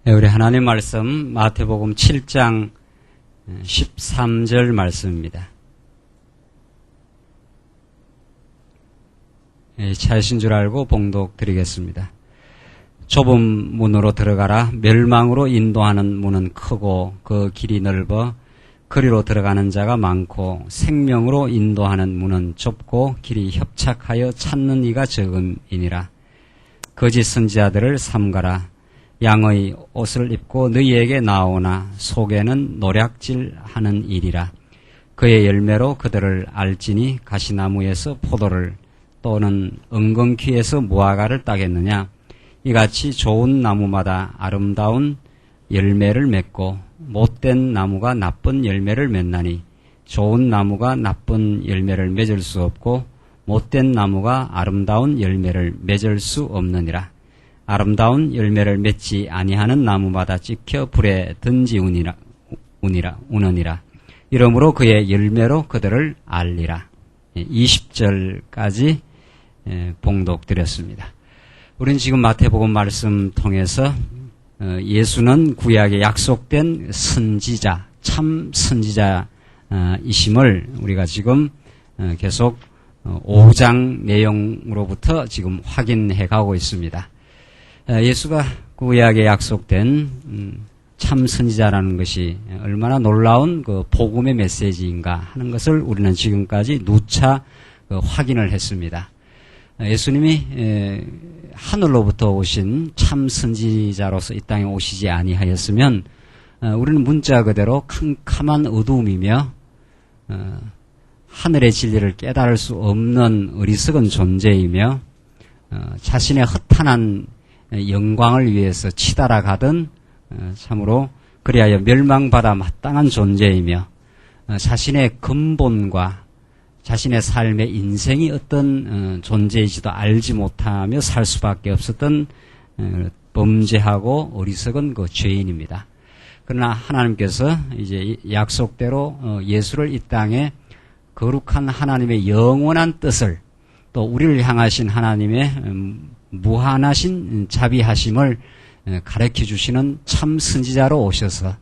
네, 우리 하나님 말씀 마태복음 7장 13절 말씀입니다. 차이신 줄 알고 봉독 드리겠습니다. 좁은 문으로 들어가라. 멸망으로 인도하는 문은 크고 그 길이 넓어 그리로 들어가는 자가 많고 생명으로 인도하는 문은 좁고 길이 협착하여 찾는 이가 적음이니라. 거짓 선지자들을 삼가라. 양의 옷을 입고 너희에게 나오나 속에는 노략질하는 일이라. 그의 열매로 그들을 알지니 가시나무에서 포도를 또는 은근귀에서 무화과를 따겠느냐. 이같이 좋은 나무마다 아름다운 열매를 맺고 못된 나무가 나쁜 열매를 맺나니 좋은 나무가 나쁜 열매를 맺을 수 없고 못된 나무가 아름다운 열매를 맺을 수 없느니라. 아름다운 열매를 맺지 아니하는 나무마다 찍혀 불에 던지우니라. 이러므로 그의 열매로 그들을 알리라. 20절까지 봉독드렸습니다. 우리는 지금 마태복음 말씀 통해서 예수는 구약에 약속된 선지자, 참 선지자이심을 우리가 지금 계속 5장 내용으로부터 지금 확인해 가고 있습니다. 예수가 구약에 약속된 참 선지자라는 것이 얼마나 놀라운 그 복음의 메시지인가 하는 것을 우리는 지금까지 누차 확인을 했습니다. 예수님이 하늘로부터 오신 참 선지자로서 이 땅에 오시지 아니하였으면 우리는 문자 그대로 캄캄한 어두움이며 하늘의 진리를 깨달을 수 없는 어리석은 존재이며 자신의 허탄한 영광을 위해서 치달아 가던 참으로 그리하여 멸망받아 마땅한 존재이며 자신의 근본과 자신의 삶의 인생이 어떤 존재이지도 알지 못하며 살 수밖에 없었던 범죄하고 어리석은 그 죄인입니다. 그러나 하나님께서 이제 약속대로 예수를 이 땅에 거룩한 하나님의 영원한 뜻을 또 우리를 향하신 하나님의 무한하신 자비하심을 가르쳐 주시는 참 선지자로 오셔서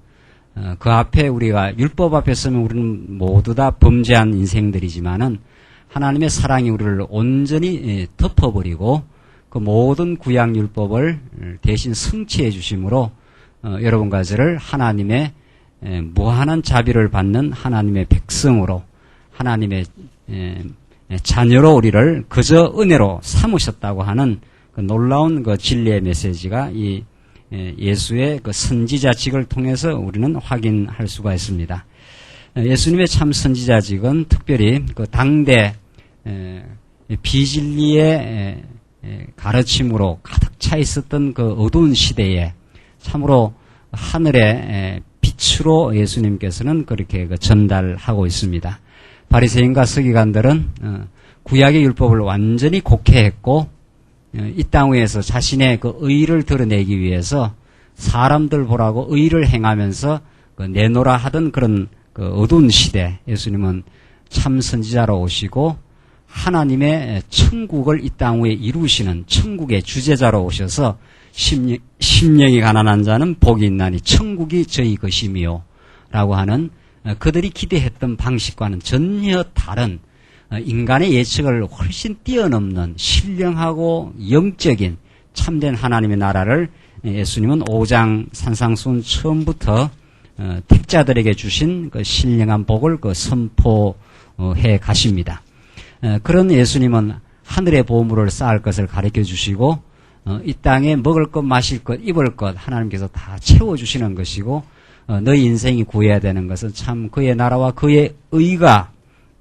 그 앞에 우리가 율법 앞에 서면 우리는 모두 다 범죄한 인생들이지만은 하나님의 사랑이 우리를 온전히 덮어버리고 그 모든 구약 율법을 대신 성취해 주심으로 여러분과 저를 하나님의 무한한 자비를 받는 하나님의 백성으로 하나님의 자녀로 우리를 그저 은혜로 삼으셨다고 하는 그 놀라운 그 진리의 메시지가 이 예수의 그 선지자직을 통해서 우리는 확인할 수가 있습니다. 예수님의 참 선지자직은 특별히 그 당대 비진리의 가르침으로 가득 차 있었던 그 어두운 시대에 참으로 하늘의 빛으로 예수님께서는 그렇게 그 전달하고 있습니다. 바리새인과 서기관들은 구약의 율법을 완전히 곡해했고 이 땅 위에서 자신의 그 의를 드러내기 위해서 사람들 보라고 의를 행하면서 그 내노라 하던 그런 그 어두운 시대 예수님은 참 선지자로 오시고 하나님의 천국을 이 땅 위에 이루시는 천국의 주재자로 오셔서 심령이 가난한 자는 복이 있나니 천국이 저희 것이미요 라고 하는 그들이 기대했던 방식과는 전혀 다른 인간의 예측을 훨씬 뛰어넘는 신령하고 영적인 참된 하나님의 나라를 예수님은 5장 산상수훈 처음부터 택자들에게 주신 그 신령한 복을 그 선포해 가십니다. 그런 예수님은 하늘의 보물을 쌓을 것을 가르쳐 주시고 이 땅에 먹을 것, 마실 것, 입을 것 하나님께서 다 채워주시는 것이고 너희 인생이 구해야 되는 것은 참 그의 나라와 그의 의가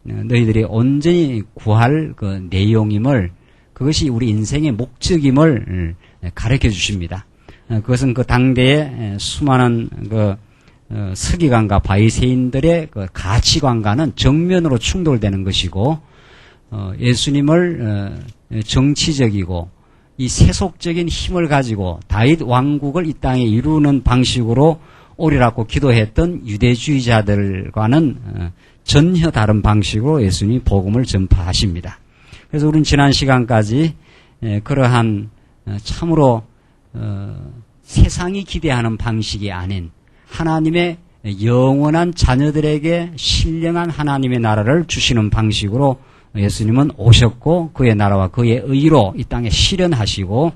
너희들이 온전히 구할 그 내용임을 그것이 우리 인생의 목적임을 가르쳐 주십니다. 그것은 그 당대의 수많은 그 서기관과 바리새인들의 그 가치관과는 정면으로 충돌되는 것이고 예수님을 정치적이고 이 세속적인 힘을 가지고 다윗 왕국을 이 땅에 이루는 방식으로 오리라고 기도했던 유대주의자들과는 전혀 다른 방식으로 예수님이 복음을 전파하십니다. 그래서 우리는 지난 시간까지 그러한 참으로 세상이 기대하는 방식이 아닌 하나님의 영원한 자녀들에게 신령한 하나님의 나라를 주시는 방식으로 예수님은 오셨고 그의 나라와 그의 의로 이 땅에 실현하시고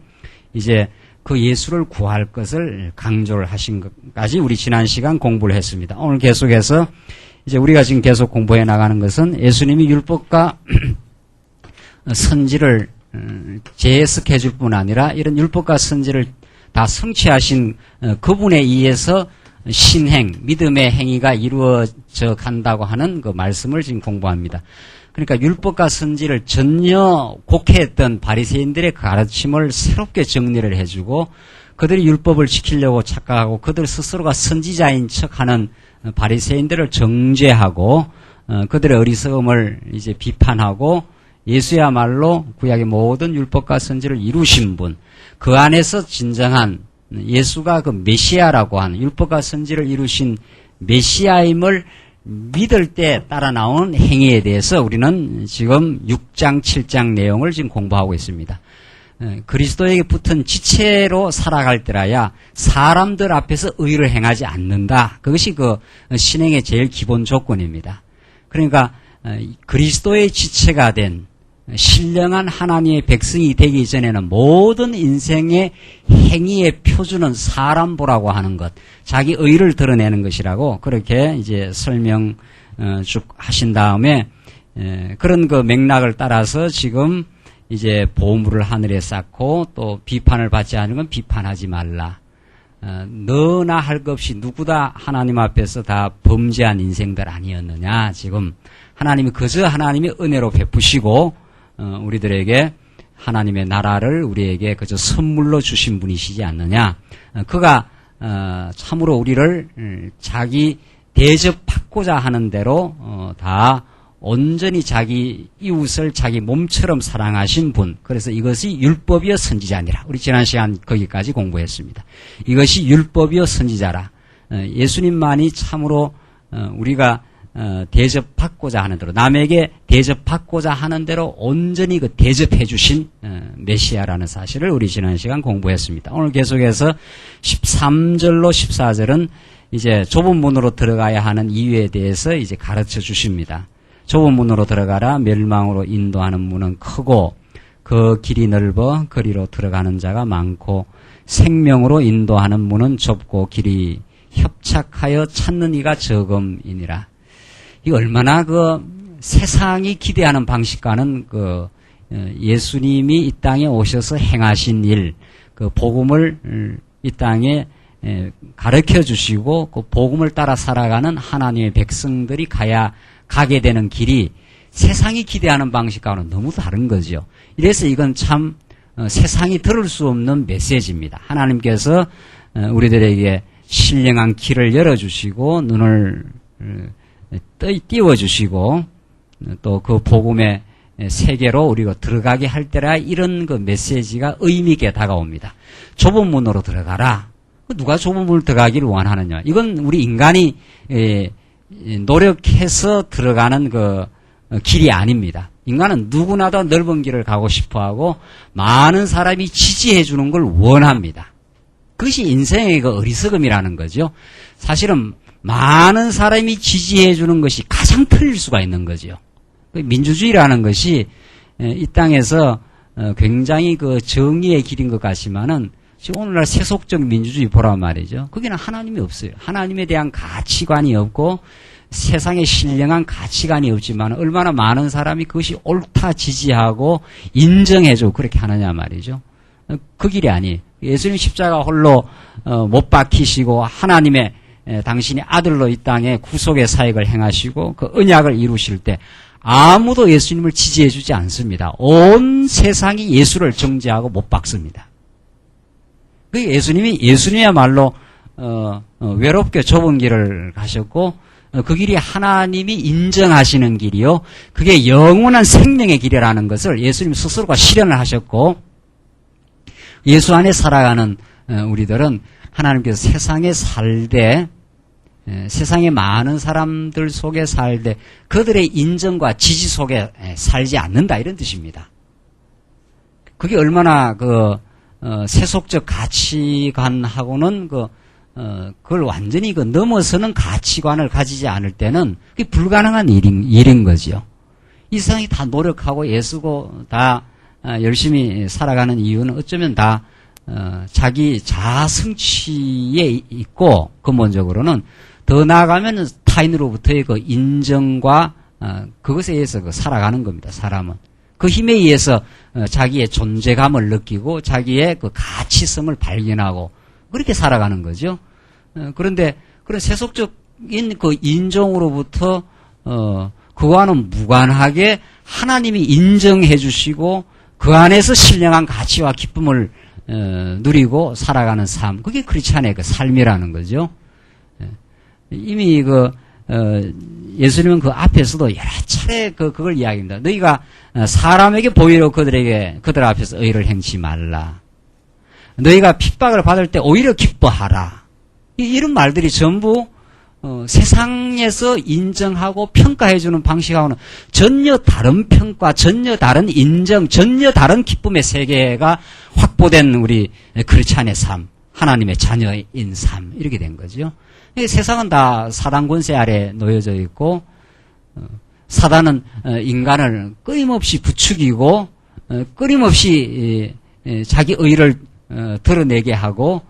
이제 그 예수를 구할 것을 강조를 하신 것까지 우리 지난 시간 공부를 했습니다. 오늘 계속해서 이제 우리가 지금 계속 공부해 나가는 것은 예수님이 율법과 선지를 재해석해 줄 뿐 아니라 이런 율법과 선지를 다 성취하신 그분에 의해서 신행, 믿음의 행위가 이루어져 간다고 하는 그 말씀을 지금 공부합니다. 그러니까 율법과 선지를 전혀 곡해했던 바리새인들의 가르침을 새롭게 정리를 해주고 그들이 율법을 지키려고 착각하고 그들 스스로가 선지자인 척하는 바리새인들을 정죄하고 그들의 어리석음을 이제 비판하고 예수야말로 구약의 모든 율법과 선지를 이루신 분, 그 안에서 진정한 예수가 그 메시아라고 하는 율법과 선지를 이루신 메시아임을 믿을 때 따라 나오는 행위에 대해서 우리는 지금 6장, 7장 내용을 지금 공부하고 있습니다. 그리스도에게 붙은 지체로 살아갈 때라야 사람들 앞에서 의를 행하지 않는다. 그것이 그 신행의 제일 기본 조건입니다. 그러니까 그리스도의 지체가 된 신령한 하나님의 백성이 되기 전에는 모든 인생의 행위의 표준은 사람 보라고 하는 것, 자기 의를 드러내는 것이라고 그렇게 이제 설명 쭉 하신 다음에 그런 그 맥락을 따라서 지금 이제 보물을 하늘에 쌓고 또 비판을 받지 않은 건 비판하지 말라. 너나 할 것 없이 누구다 하나님 앞에서 다 범죄한 인생들 아니었느냐. 지금 하나님이 그저 하나님의 은혜로 베푸시고 우리들에게 하나님의 나라를 우리에게 그저 선물로 주신 분이시지 않느냐. 그가 참으로 우리를 자기 대접받고자 하는 대로 다 온전히 자기 이웃을 자기 몸처럼 사랑하신 분. 그래서 이것이 율법이여 선지자니라. 우리 지난 시간 거기까지 공부했습니다. 이것이 율법이여 선지자라. 예수님만이 참으로 우리가 대접받고자 하는 대로 남에게 대접받고자 하는 대로 온전히 그 대접해 주신 메시아라는 사실을 우리 지난 시간 공부했습니다. 오늘 계속해서 13절로 14절은 이제 좁은 문으로 들어가야 하는 이유에 대해서 이제 가르쳐 주십니다. 좁은 문으로 들어가라. 멸망으로 인도하는 문은 크고 그 길이 넓어 거리로 들어가는 자가 많고 생명으로 인도하는 문은 좁고 길이 협착하여 찾는 이가 적음이니라. 이 얼마나 그 세상이 기대하는 방식과는 그 예수님이 이 땅에 오셔서 행하신 일, 그 복음을 이 땅에 가르쳐 주시고 그 복음을 따라 살아가는 하나님의 백성들이 가게 되는 길이 세상이 기대하는 방식과는 너무 다른 거죠. 이래서 이건 참 세상이 들을 수 없는 메시지입니다. 하나님께서 우리들에게 신령한 길을 열어주시고 눈을 띄워주시고 또 그 복음의 세계로 우리가 들어가게 할 때라 이런 그 메시지가 의미 있게 다가옵니다. 좁은 문으로 들어가라. 누가 좁은 문을 들어가기를 원하느냐. 이건 우리 인간이 노력해서 들어가는 그 길이 아닙니다. 인간은 누구나 다 넓은 길을 가고 싶어하고 많은 사람이 지지해 주는 걸 원합니다. 그것이 인생의 그 어리석음이라는 거죠. 사실은 많은 사람이 지지해 주는 것이 가장 틀릴 수가 있는 거죠. 민주주의라는 것이 이 땅에서 굉장히 그 정의의 길인 것 같지만은 지금 오늘날 세속적 민주주의 보란 말이죠. 거기는 하나님이 없어요. 하나님에 대한 가치관이 없고 세상에 신령한 가치관이 없지만 얼마나 많은 사람이 그것이 옳다 지지하고 인정해주고 그렇게 하느냐 말이죠. 그 길이 아니에요. 예수님 십자가 홀로 못 박히시고 하나님의 당신이 아들로 이 땅에 구속의 사역을 행하시고 그 언약을 이루실 때 아무도 예수님을 지지해주지 않습니다. 온 세상이 예수를 정죄하고 못 박습니다. 그 예수님이야말로 외롭게 좁은 길을 가셨고 그 길이 하나님이 인정하시는 길이요. 그게 영원한 생명의 길이라는 것을 예수님 스스로가 실현을 하셨고 예수 안에 살아가는 우리들은 하나님께서 세상에 살되 세상에 많은 사람들 속에 살되 그들의 인정과 지지 속에 살지 않는다 이런 뜻입니다. 그게 얼마나 그 세속적 가치관하고는 그걸 완전히 넘어서는 가치관을 가지지 않을 때는 그게 불가능한 일인 거죠. 이 세상이 다 노력하고 애쓰고 다 열심히 살아가는 이유는 어쩌면 다 자기 자아 성취에 있고, 근본적으로는 더 나아가면 타인으로부터의 그 인정과 그것에 의해서 살아가는 겁니다. 사람은 그 힘에 의해서 자기의 존재감을 느끼고 자기의 그 가치성을 발견하고 그렇게 살아가는 거죠. 그런데 그런 세속적인 그 인정으로부터 그와는 무관하게 하나님이 인정해 주시고 그 안에서 신령한 가치와 기쁨을 누리고 살아가는 삶, 그게 크리스찬의 그 삶이라는 거죠. 이미 예수님은 그 앞에서도 여러 차례 그걸 이야기합니다. 너희가 사람에게 보이려 그들 앞에서 의를 행치 말라. 너희가 핍박을 받을 때 오히려 기뻐하라. 이런 말들이 전부 세상에서 인정하고 평가해주는 방식하고는 전혀 다른 평가, 전혀 다른 인정, 전혀 다른 기쁨의 세계가 확보된 우리 크리스찬의 삶, 하나님의 자녀인 삶, 이렇게 된 거죠. 세상은 다 사단 권세 아래 놓여져 있고, 사단은 인간을 끊임없이 부추기고, 끊임없이 자기 의를 드러내게 하고,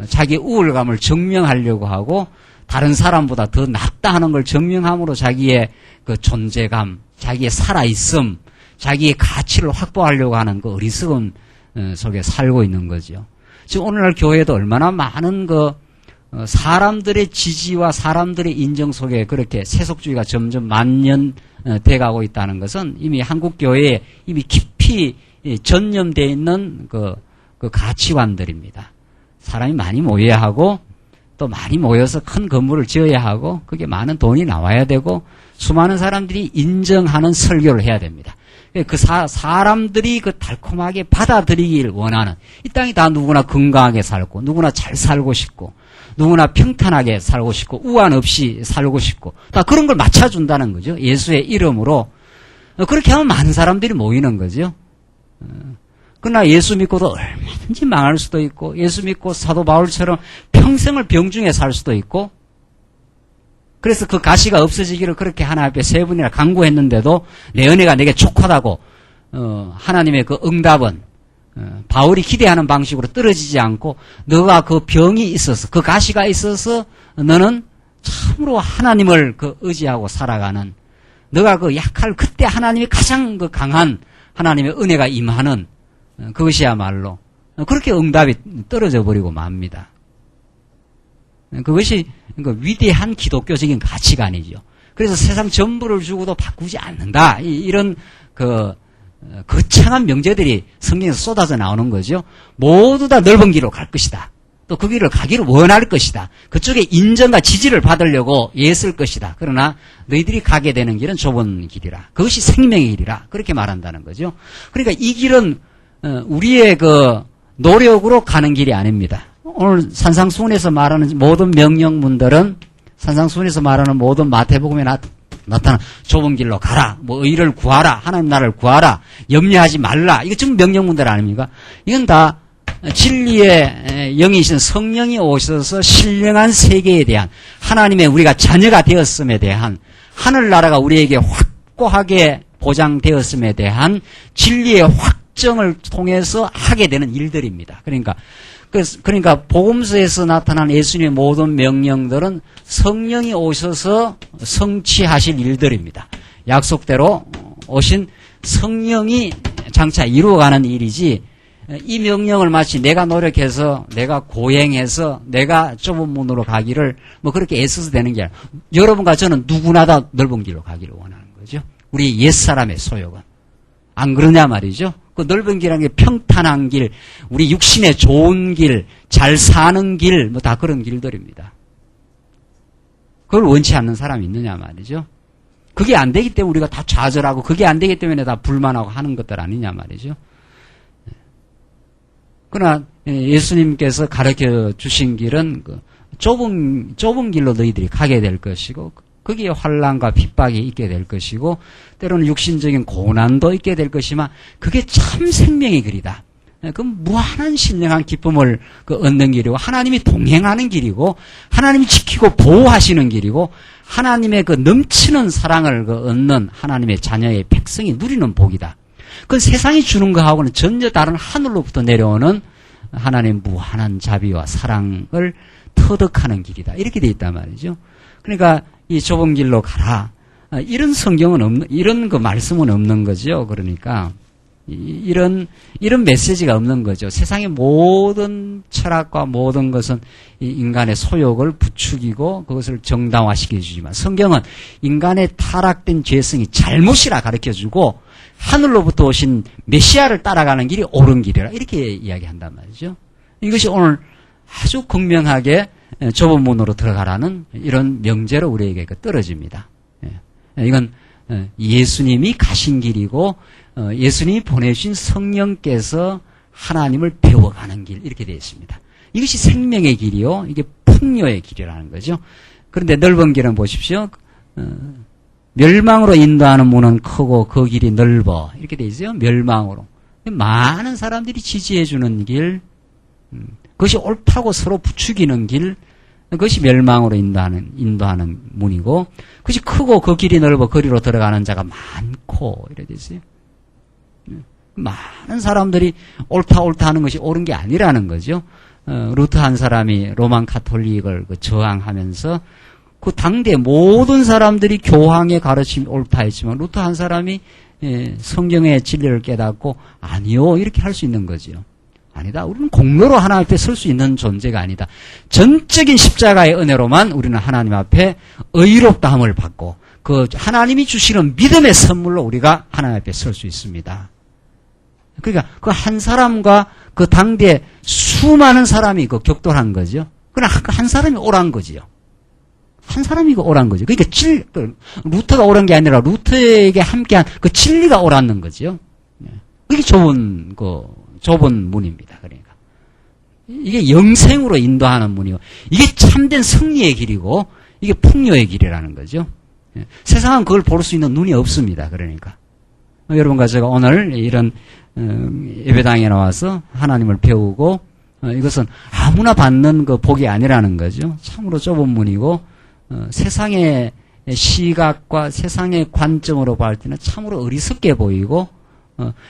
자기 우월감을 증명하려고 하고, 다른 사람보다 더 낫다 하는 걸 증명함으로 자기의 그 존재감, 자기의 살아있음, 자기의 가치를 확보하려고 하는 그 어리석은 속에 살고 있는 거죠. 지금 오늘날 교회도 얼마나 많은 사람들의 지지와 사람들의 인정 속에 그렇게 세속주의가 점점 만연돼 가고 있다는 것은 이미 한국 교회에 이미 깊이 전념되어 있는 그 가치관들입니다. 사람이 많이 모여야 하고, 또 많이 모여서 큰 건물을 지어야 하고, 그게 많은 돈이 나와야 되고, 수많은 사람들이 인정하는 설교를 해야 됩니다. 사람들이 달콤하게 받아들이길 원하는, 이 땅이 다 누구나 건강하게 살고, 누구나 잘 살고 싶고, 누구나 평탄하게 살고 싶고, 우환 없이 살고 싶고, 다 그런 걸 맞춰준다는 거죠. 예수의 이름으로. 그렇게 하면 많은 사람들이 모이는 거죠. 그러나 예수 믿고도 얼마든지 망할 수도 있고, 예수 믿고 사도 바울처럼 평생을 병중에 살 수도 있고, 그래서 그 가시가 없어지기를 그렇게 하나님 앞에 3번이나 간구했는데도 내 은혜가 내게 족하다고 하나님의 그 응답은 바울이 기대하는 방식으로 떨어지지 않고, 너가 그 병이 있어서, 그 가시가 있어서 너는 참으로 하나님을 의지하고 살아가는, 너가 약할 그때 하나님이 가장 강한 하나님의 은혜가 임하는, 그것이야말로 그렇게 응답이 떨어져 버리고 맙니다. 그것이 위대한 기독교적인 가치관이죠. 그래서 세상 전부를 주고도 바꾸지 않는다, 이런 거창한 명제들이 성경에서 쏟아져 나오는 거죠. 모두 다 넓은 길로 갈 것이다. 또 그 길을 가기를 원할 것이다. 그쪽에 인정과 지지를 받으려고 애쓸 것이다. 그러나 너희들이 가게 되는 길은 좁은 길이라. 그것이 생명의 길이라. 그렇게 말한다는 거죠. 그러니까 이 길은 우리의 노력으로 가는 길이 아닙니다. 오늘 산상수훈에서 말하는 모든 명령문들은, 산상수훈에서 말하는 모든 마태복음에 나타난 좁은 길로 가라, 의를 구하라, 하나님 나라를 구하라, 염려하지 말라, 이거 전부 명령문들 아닙니까? 이건 다 진리의 영이신 성령이 오셔서 신령한 세계에 대한, 하나님의 우리가 자녀가 되었음에 대한, 하늘나라가 우리에게 확고하게 보장되었음에 대한 진리의 확정을 통해서 하게 되는 일들입니다. 그러니까 복음서에서 나타난 예수님의 모든 명령들은 성령이 오셔서 성취하실 일들입니다. 약속대로 오신 성령이 장차 이루어가는 일이지, 이 명령을 마치 내가 노력해서, 내가 고행해서, 내가 좁은 문으로 가기를 그렇게 애써서 되는 게 아니라, 여러분과 저는 누구나 다 넓은 길로 가기를 원하는 거죠. 우리 옛사람의 소욕은. 안 그러냐 말이죠. 그 넓은 길이라는 게 평탄한 길, 우리 육신의 좋은 길, 잘 사는 길, 다 그런 길들입니다. 그걸 원치 않는 사람이 있느냐 말이죠. 그게 안 되기 때문에 우리가 다 좌절하고, 그게 안 되기 때문에 다 불만하고 하는 것들 아니냐 말이죠. 그러나 예수님께서 가르쳐 주신 길은 좁은 길로 너희들이 가게 될 것이고, 거기에 환난과 핍박이 있게 될 것이고, 때로는 육신적인 고난도 있게 될 것이지만, 그게 참 생명의 길이다. 그 무한한 신령한 기쁨을 얻는 길이고 하나님이 동행하는 길이고 하나님이 지키고 보호하시는 길이고 하나님의 그 넘치는 사랑을 얻는 하나님의 자녀의 백성이 누리는 복이다. 그건 세상이 주는 거하고는 전혀 다른 하늘로부터 내려오는 하나님의 무한한 자비와 사랑을 터득하는 길이다. 이렇게 돼 있단 말이죠. 그러니까 이 좁은 길로 가라. 이런 성경은 없는, 이런 그 말씀은 없는 거죠. 그러니까 이런 메시지가 없는 거죠. 세상의 모든 철학과 모든 것은 인간의 소욕을 부추기고 그것을 정당화시켜 주지만 성경은 인간의 타락된 죄성이 잘못이라 가르쳐주고 하늘로부터 오신 메시아를 따라가는 길이 옳은 길이라 이렇게 이야기한단 말이죠. 이것이 오늘 아주 극명하게 좁은 문으로 들어가라는 이런 명제로 우리에게 떨어집니다. 이건 예수님이 가신 길이고 예수님이 보내주신 성령께서 하나님을 배워가는 길 이렇게 되어 있습니다. 이것이 생명의 길이요. 이게 풍요의 길이라는 거죠. 그런데 넓은 길은 보십시오. 멸망으로 인도하는 문은 크고 그 길이 넓어 이렇게 되어 있어요. 멸망으로. 많은 사람들이 지지해주는 길, 그것이 옳다고 서로 부추기는 길, 그것이 멸망으로 인도하는 문이고, 그것이 크고 그 길이 넓어 거리로 들어가는 자가 많고 이래 됐어요. 많은 사람들이 옳다 하는 것이 옳은 게 아니라는 거죠. 루트 한 사람이 로만 카톨릭을 저항하면서 그 당대 모든 사람들이 교황의 가르침이 옳다 했지만 루트 한 사람이 성경의 진리를 깨닫고 아니요 이렇게 할 수 있는 거죠. 아니다. 우리는 공로로 하나님 앞에 설 수 있는 존재가 아니다. 전적인 십자가의 은혜로만 우리는 하나님 앞에 의롭다함을 받고 그 하나님이 주시는 믿음의 선물로 우리가 하나님 앞에 설 수 있습니다. 그러니까 그 한 사람과 그 당대에 수많은 사람이 격돌한 거죠. 그러나 한 사람이 옳은 거지요. 한 사람이 옳은 거죠. 그러니까 루터가 옳은 게 아니라 루터에게 함께한 그 진리가 옳았는 거죠. 그게 좁은 문입니다. 그러니까 이게 영생으로 인도하는 문이고 이게 참된 승리의 길이고 이게 풍요의 길이라는 거죠. 세상은 그걸 볼 수 있는 눈이 없습니다. 그러니까 여러분과 제가 오늘 이런 예배당에 나와서 하나님을 배우고 이것은 아무나 받는 그 복이 아니라는 거죠. 참으로 좁은 문이고 세상의 시각과 세상의 관점으로 볼 때는 참으로 어리석게 보이고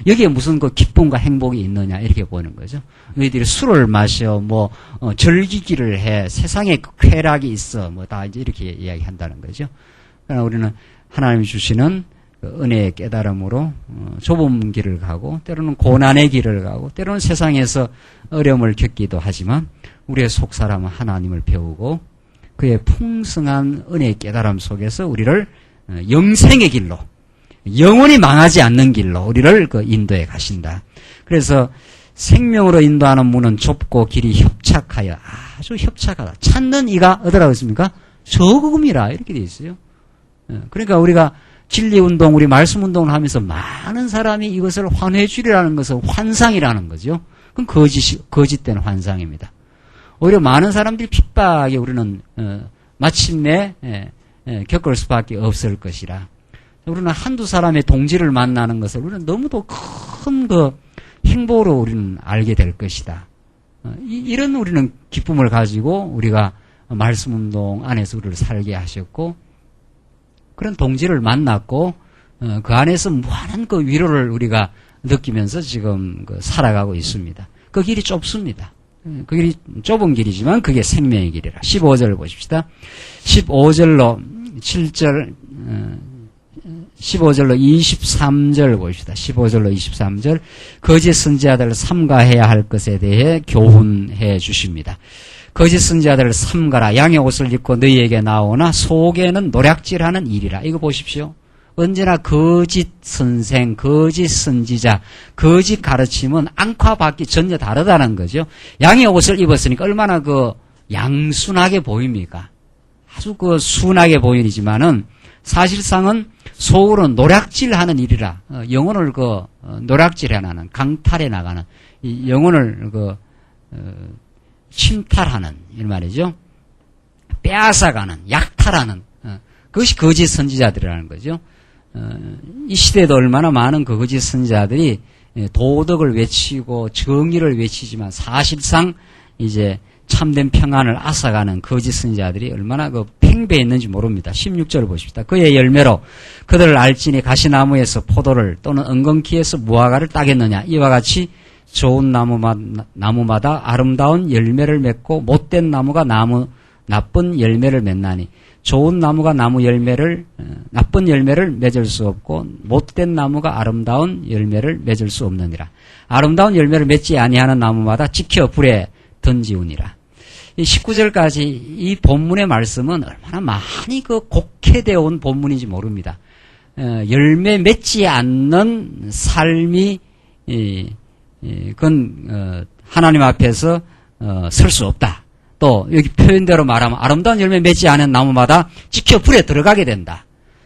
여기에 무슨 그 기쁨과 행복이 있느냐 이렇게 보는 거죠. 너희들이 술을 마셔 즐기기를 해 세상에 쾌락이 있어 다 이제 이렇게 이야기한다는 거죠. 그러나 우리는 하나님이 주시는 그 은혜의 깨달음으로 좁은 길을 가고 때로는 고난의 길을 가고 때로는 세상에서 어려움을 겪기도 하지만 우리의 속사람은 하나님을 배우고 그의 풍성한 은혜의 깨달음 속에서 우리를 영생의 길로 영원히 망하지 않는 길로 우리를 인도해 가신다. 그래서 생명으로 인도하는 문은 좁고 길이 협착하여 아주 협착하다. 찾는 이가 어디라고 했습니까? 적음이라 이렇게 돼 있어요. 그러니까 우리가 진리운동, 우리 말씀운동을 하면서 많은 사람이 이것을 환호해 주리라는 것은 환상이라는 거죠. 그건 거짓된 환상입니다. 오히려 많은 사람들이 핍박에 우리는 마침내 겪을 수밖에 없을 것이라. 우리는 한두 사람의 동지를 만나는 것을 우리는 너무도 큰 그 행복으로 우리는 알게 될 것이다. 이런 우리는 기쁨을 가지고 우리가 말씀운동 안에서 우리를 살게 하셨고 그런 동지를 만났고 그 안에서 무한한 그 위로를 우리가 느끼면서 지금 살아가고 있습니다. 그 길이 좁습니다. 그 길이 좁은 길이지만 그게 생명의 길이라. 15절을 보십시다. 15절로 7절 15절로 23절 보십시다. 15절로 23절 거짓 선지자들을 삼가해야 할 것에 대해 교훈해 주십니다. 거짓 선지자들을 삼가라. 양의 옷을 입고 너희에게 나오나 속에는 노략질하는 일이라. 이거 보십시오. 언제나 거짓 선생, 거짓 선지자, 거짓 가르침은 앙과 밖이 전혀 다르다는 거죠. 양의 옷을 입었으니까 얼마나 양순하게 보입니까? 아주 순하게 보이지만은 사실상은 속으로 노략질하는 일이라. 영혼을 노략질해 나가는, 강탈해 나가는, 이 영혼을 침탈하는 이 말이죠. 빼앗아가는, 약탈하는 그것이 거짓 선지자들이라는 거죠. 이 시대에도 얼마나 많은 거짓 선지자들이 도덕을 외치고 정의를 외치지만 사실상 이제 참된 평안을 앗아가는 거짓 선지자들이 얼마나 그 팽배했는지 모릅니다. 16절을 보십시다. 그의 열매로 그들을 알지니 가시나무에서 포도를 또는 은근키에서 무화과를 따겠느냐. 이와 같이 좋은 나무마다 아름다운 열매를 맺고 못된 나무가 나쁜 열매를 맺나니 좋은 나무가 나쁜 열매를 맺을 수 없고 못된 나무가 아름다운 열매를 맺을 수 없느니라. 아름다운 열매를 맺지 아니하는 나무마다 지켜 불에 던지우니라. 이 19절까지 이 본문의 말씀은 얼마나 많이 그 곡해되어 온 본문인지 모릅니다. 열매 맺지 않는 삶이 그건 하나님 앞에서 설 수 없다. 또 여기 표현대로 말하면 아름다운 열매 맺지 않은 나무마다 지켜 불에 들어가게 된다.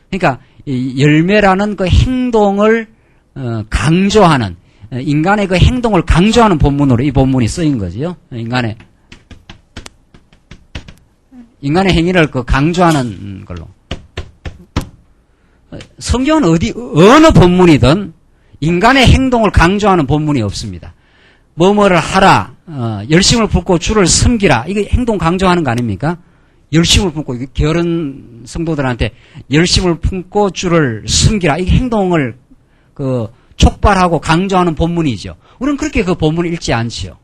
그러니까 이 열매라는 그 행동을 강조하는 인간의 그 행동을 강조하는 본문으로 이 본문이 쓰인 거지요. 인간의 행위를 그 강조하는 걸로. 성경은 어느 본문이든 인간의 행동을 강조하는 본문이 없습니다. 뭐뭐를 하라, 열심을 품고 주를 섬기라. 이게 행동 강조하는 거 아닙니까? 열심을 품고, 게으른 성도들한테 열심을 품고 주를 섬기라. 이게 행동을 촉발하고 강조하는 본문이죠. 우리는 그렇게 그 본문을 읽지 않지요.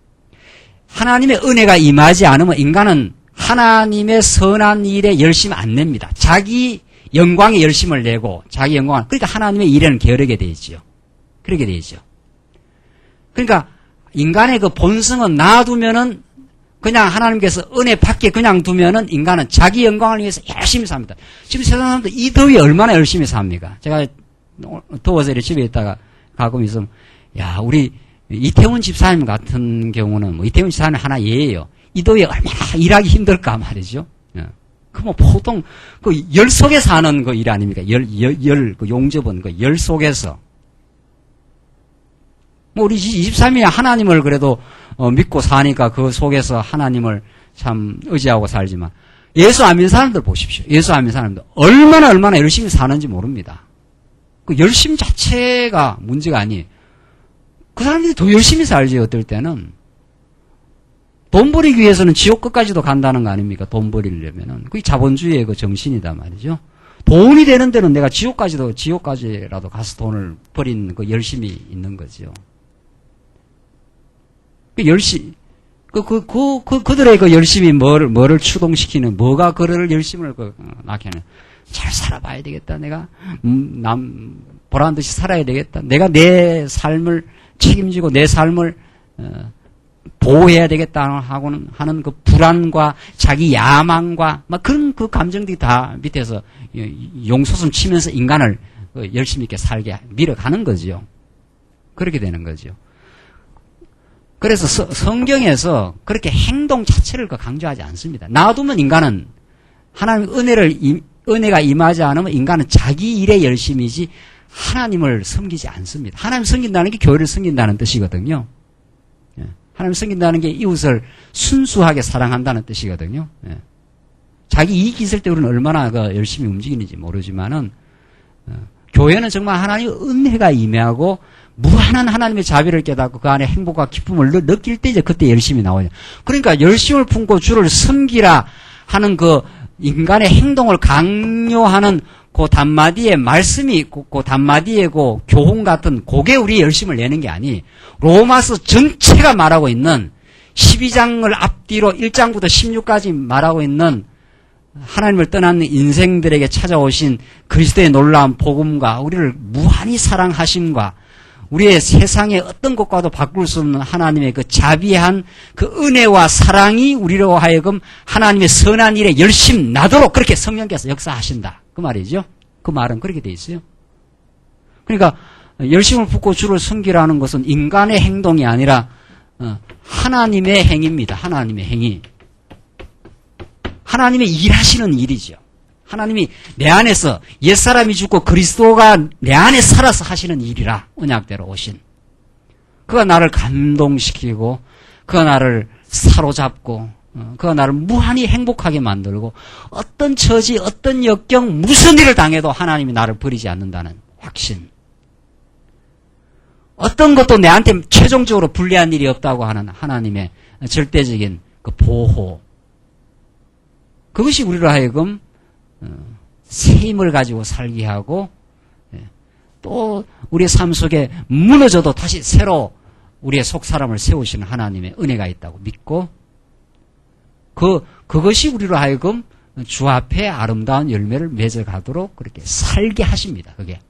하나님의 은혜가 임하지 않으면 인간은 하나님의 선한 일에 열심 안 냅니다. 자기 영광에 열심을 내고, 그러니까 하나님의 일에는 게으르게 되어 있지요. 그렇게 되어 있죠. 그러니까 인간의 그 본성은 놔두면은 그냥 하나님께서 은혜 받게 그냥 두면은 인간은 자기 영광을 위해서 열심히 삽니다. 지금 세상 사람들 이 더위에 얼마나 열심히 삽니까? 제가 더워서 이렇게 집에 있다가 가끔 있으면, 야, 우리 이태원 집사님 같은 경우는 뭐 이태원 집사님 하나 예예요. 이 더위에 얼마나 일하기 힘들까 말이죠. 그 뭐 보통 그 열 속에 사는 그 일 아닙니까? 그 용접은 그 열 속에서. 뭐 우리 23일에 하나님을 그래도 믿고 사니까 그 속에서 하나님을 참 의지하고 살지만 예수 안 믿는 사람들 보십시오. 예수 안 믿는 사람들 얼마나 열심히 사는지 모릅니다. 그 열심 자체가 문제가 아니에요. 그 사람들이 더 열심히 살지. 어떨 때는 돈 벌이기 위해서는 지옥 끝까지도 간다는 거 아닙니까? 돈 벌이려면은 그게 자본주의의 그 정신이다 말이죠. 돈이 되는 데는 내가 지옥까지라도 가서 돈을 버린 그 열심이 있는 거죠. 그들의 그 열심이 뭐를 추동시키는, 뭐가 그를 열심을 낳게 하는. 잘 살아봐야 되겠다. 내가, 보란 듯이 살아야 되겠다. 내가 내 삶을 책임지고 내 삶을, 보호해야 되겠다 하는 그 불안과 자기 야망과 막 그런 그 감정들이 다 밑에서 용솟음 치면서 인간을 열심히 이렇게 살게 밀어가는 거죠. 그렇게 되는 거죠. 그래서 성경에서 그렇게 행동 자체를 강조하지 않습니다. 놔두면 인간은 하나님 은혜가 임하지 않으면 인간은 자기 일에 열심이지 하나님을 섬기지 않습니다. 하나님 섬긴다는 게 교회를 섬긴다는 뜻이거든요. 하나님 섬긴다는 게 이웃을 순수하게 사랑한다는 뜻이거든요. 자기 이익이 있을 때 우리는 얼마나 열심히 움직이는지 모르지만은 교회는 정말 하나님의 은혜가 임하고 무한한 하나님의 자비를 깨닫고 그 안에 행복과 기쁨을 느낄 때 이제 그때 열심히 나오죠. 그러니까 열심을 품고 주를 섬기라 하는 그 인간의 행동을 강요하는 그 단마디의 말씀이 있고 그 단마디의 그 교훈 같은 그게 우리 열심을 내는 게 아니 로마서 전체가 말하고 있는 12장을 앞뒤로 1장부터 16까지 말하고 있는 하나님을 떠나는 인생들에게 찾아오신 그리스도의 놀라운 복음과 우리를 무한히 사랑하심과 우리의 세상의 어떤 것과도 바꿀 수 없는 하나님의 그 자비한 그 은혜와 사랑이 우리로 하여금 하나님의 선한 일에 열심 나도록 그렇게 성령께서 역사하신다. 그 말이죠. 그 말은 그렇게 돼 있어요. 그러니까 열심을 품고 주를 섬기라는 것은 인간의 행동이 아니라 하나님의 행위입니다. 하나님의 행위. 하나님의 일하시는 일이죠. 하나님이 내 안에서 옛사람이 죽고 그리스도가 내 안에 살아서 하시는 일이라 언약대로 오신. 그가 나를 감동시키고 그가 나를 사로잡고 그가 나를 무한히 행복하게 만들고 어떤 처지 어떤 역경 무슨 일을 당해도 하나님이 나를 버리지 않는다는 확신. 어떤 것도 내한테 최종적으로 불리한 일이 없다고 하는 하나님의 절대적인 그 보호. 그것이 우리로 하여금 새 힘을 가지고 살게 하고 또 우리의 삶 속에 무너져도 다시 새로 우리의 속 사람을 세우시는 하나님의 은혜가 있다고 믿고 그것이 우리로 하여금 주 앞에 아름다운 열매를 맺어가도록 그렇게 살게 하십니다. 그게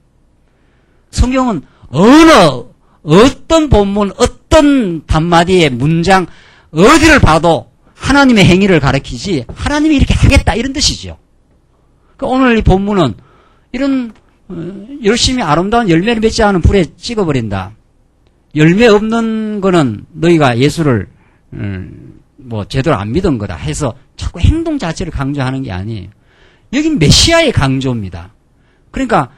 성경은 어떤 본문 어떤 단마디의 문장 어디를 봐도 하나님의 행위를 가리키지 하나님이 이렇게 하겠다 이런 뜻이죠. 그러니까 오늘 이 본문은 이런 열심히 아름다운 열매를 맺지 않은 불에 찍어버린다. 열매 없는 거는 너희가 예수를 뭐 제대로 안 믿은 거다 해서 자꾸 행동 자체를 강조하는 게 아니에요. 여긴 메시아의 강조입니다. 그러니까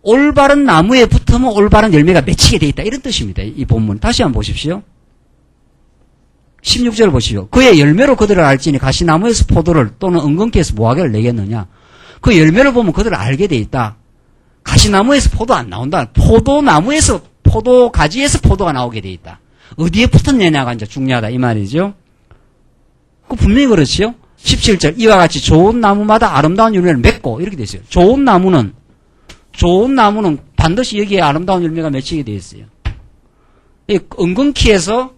올바른 나무에 붙으면 올바른 열매가 맺히게 돼 있다 이런 뜻입니다. 이 본문 다시 한번 보십시오. 16절 보시오. 그의 열매로 그들을 알지니 가시나무에서 포도를 또는 은근키에서 무화과를 내겠느냐. 그 열매를 보면 그들을 알게 돼 있다. 가시나무에서 포도 안 나온다. 포도나무에서 포도가지에서 포도가 나오게 돼 있다. 어디에 붙었느냐가 이제 중요하다 이 말이죠. 그 분명히 그렇지요. 17절 이와 같이 좋은 나무마다 아름다운 열매를 맺고 이렇게 돼 있어요. 좋은 나무는 반드시 여기에 아름다운 열매가 맺히게 돼 있어요. 이 은근키에서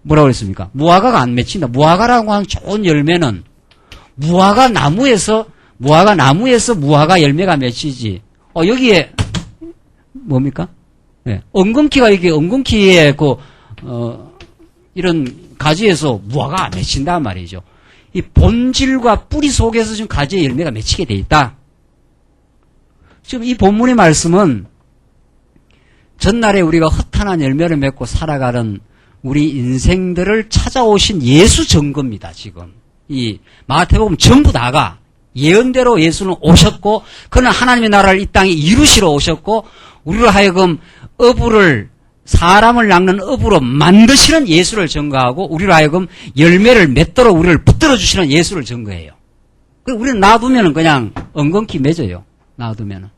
뭐라고 그랬습니까? 무화과가 안 맺힌다. 무화과라고 하는 좋은 열매는 무화과 나무에서 무화과 열매가 맺히지. 여기에 뭡니까? 네. 은근키가 이게 은근키에 이런 가지에서 무화과가 맺힌단 말이죠. 이 본질과 뿌리 속에서 지금 가지의 열매가 맺히게 돼 있다. 지금 이 본문의 말씀은 전날에 우리가 허탄한 열매를 맺고 살아가는 우리 인생들을 찾아오신 예수 증거입니다. 지금 이 마태복음 전부 다가 예언대로 예수는 오셨고 그는 하나님의 나라를 이 땅에 이루시러 오셨고 우리로 하여금 사람을 낚는 어부로 만드시는 예수를 증거하고 우리로 하여금 열매를 맺도록 우리를 붙들어 주시는 예수를 증거해요. 우리는 놔두면은 그냥 엉겅퀴 맺어요. 놔두면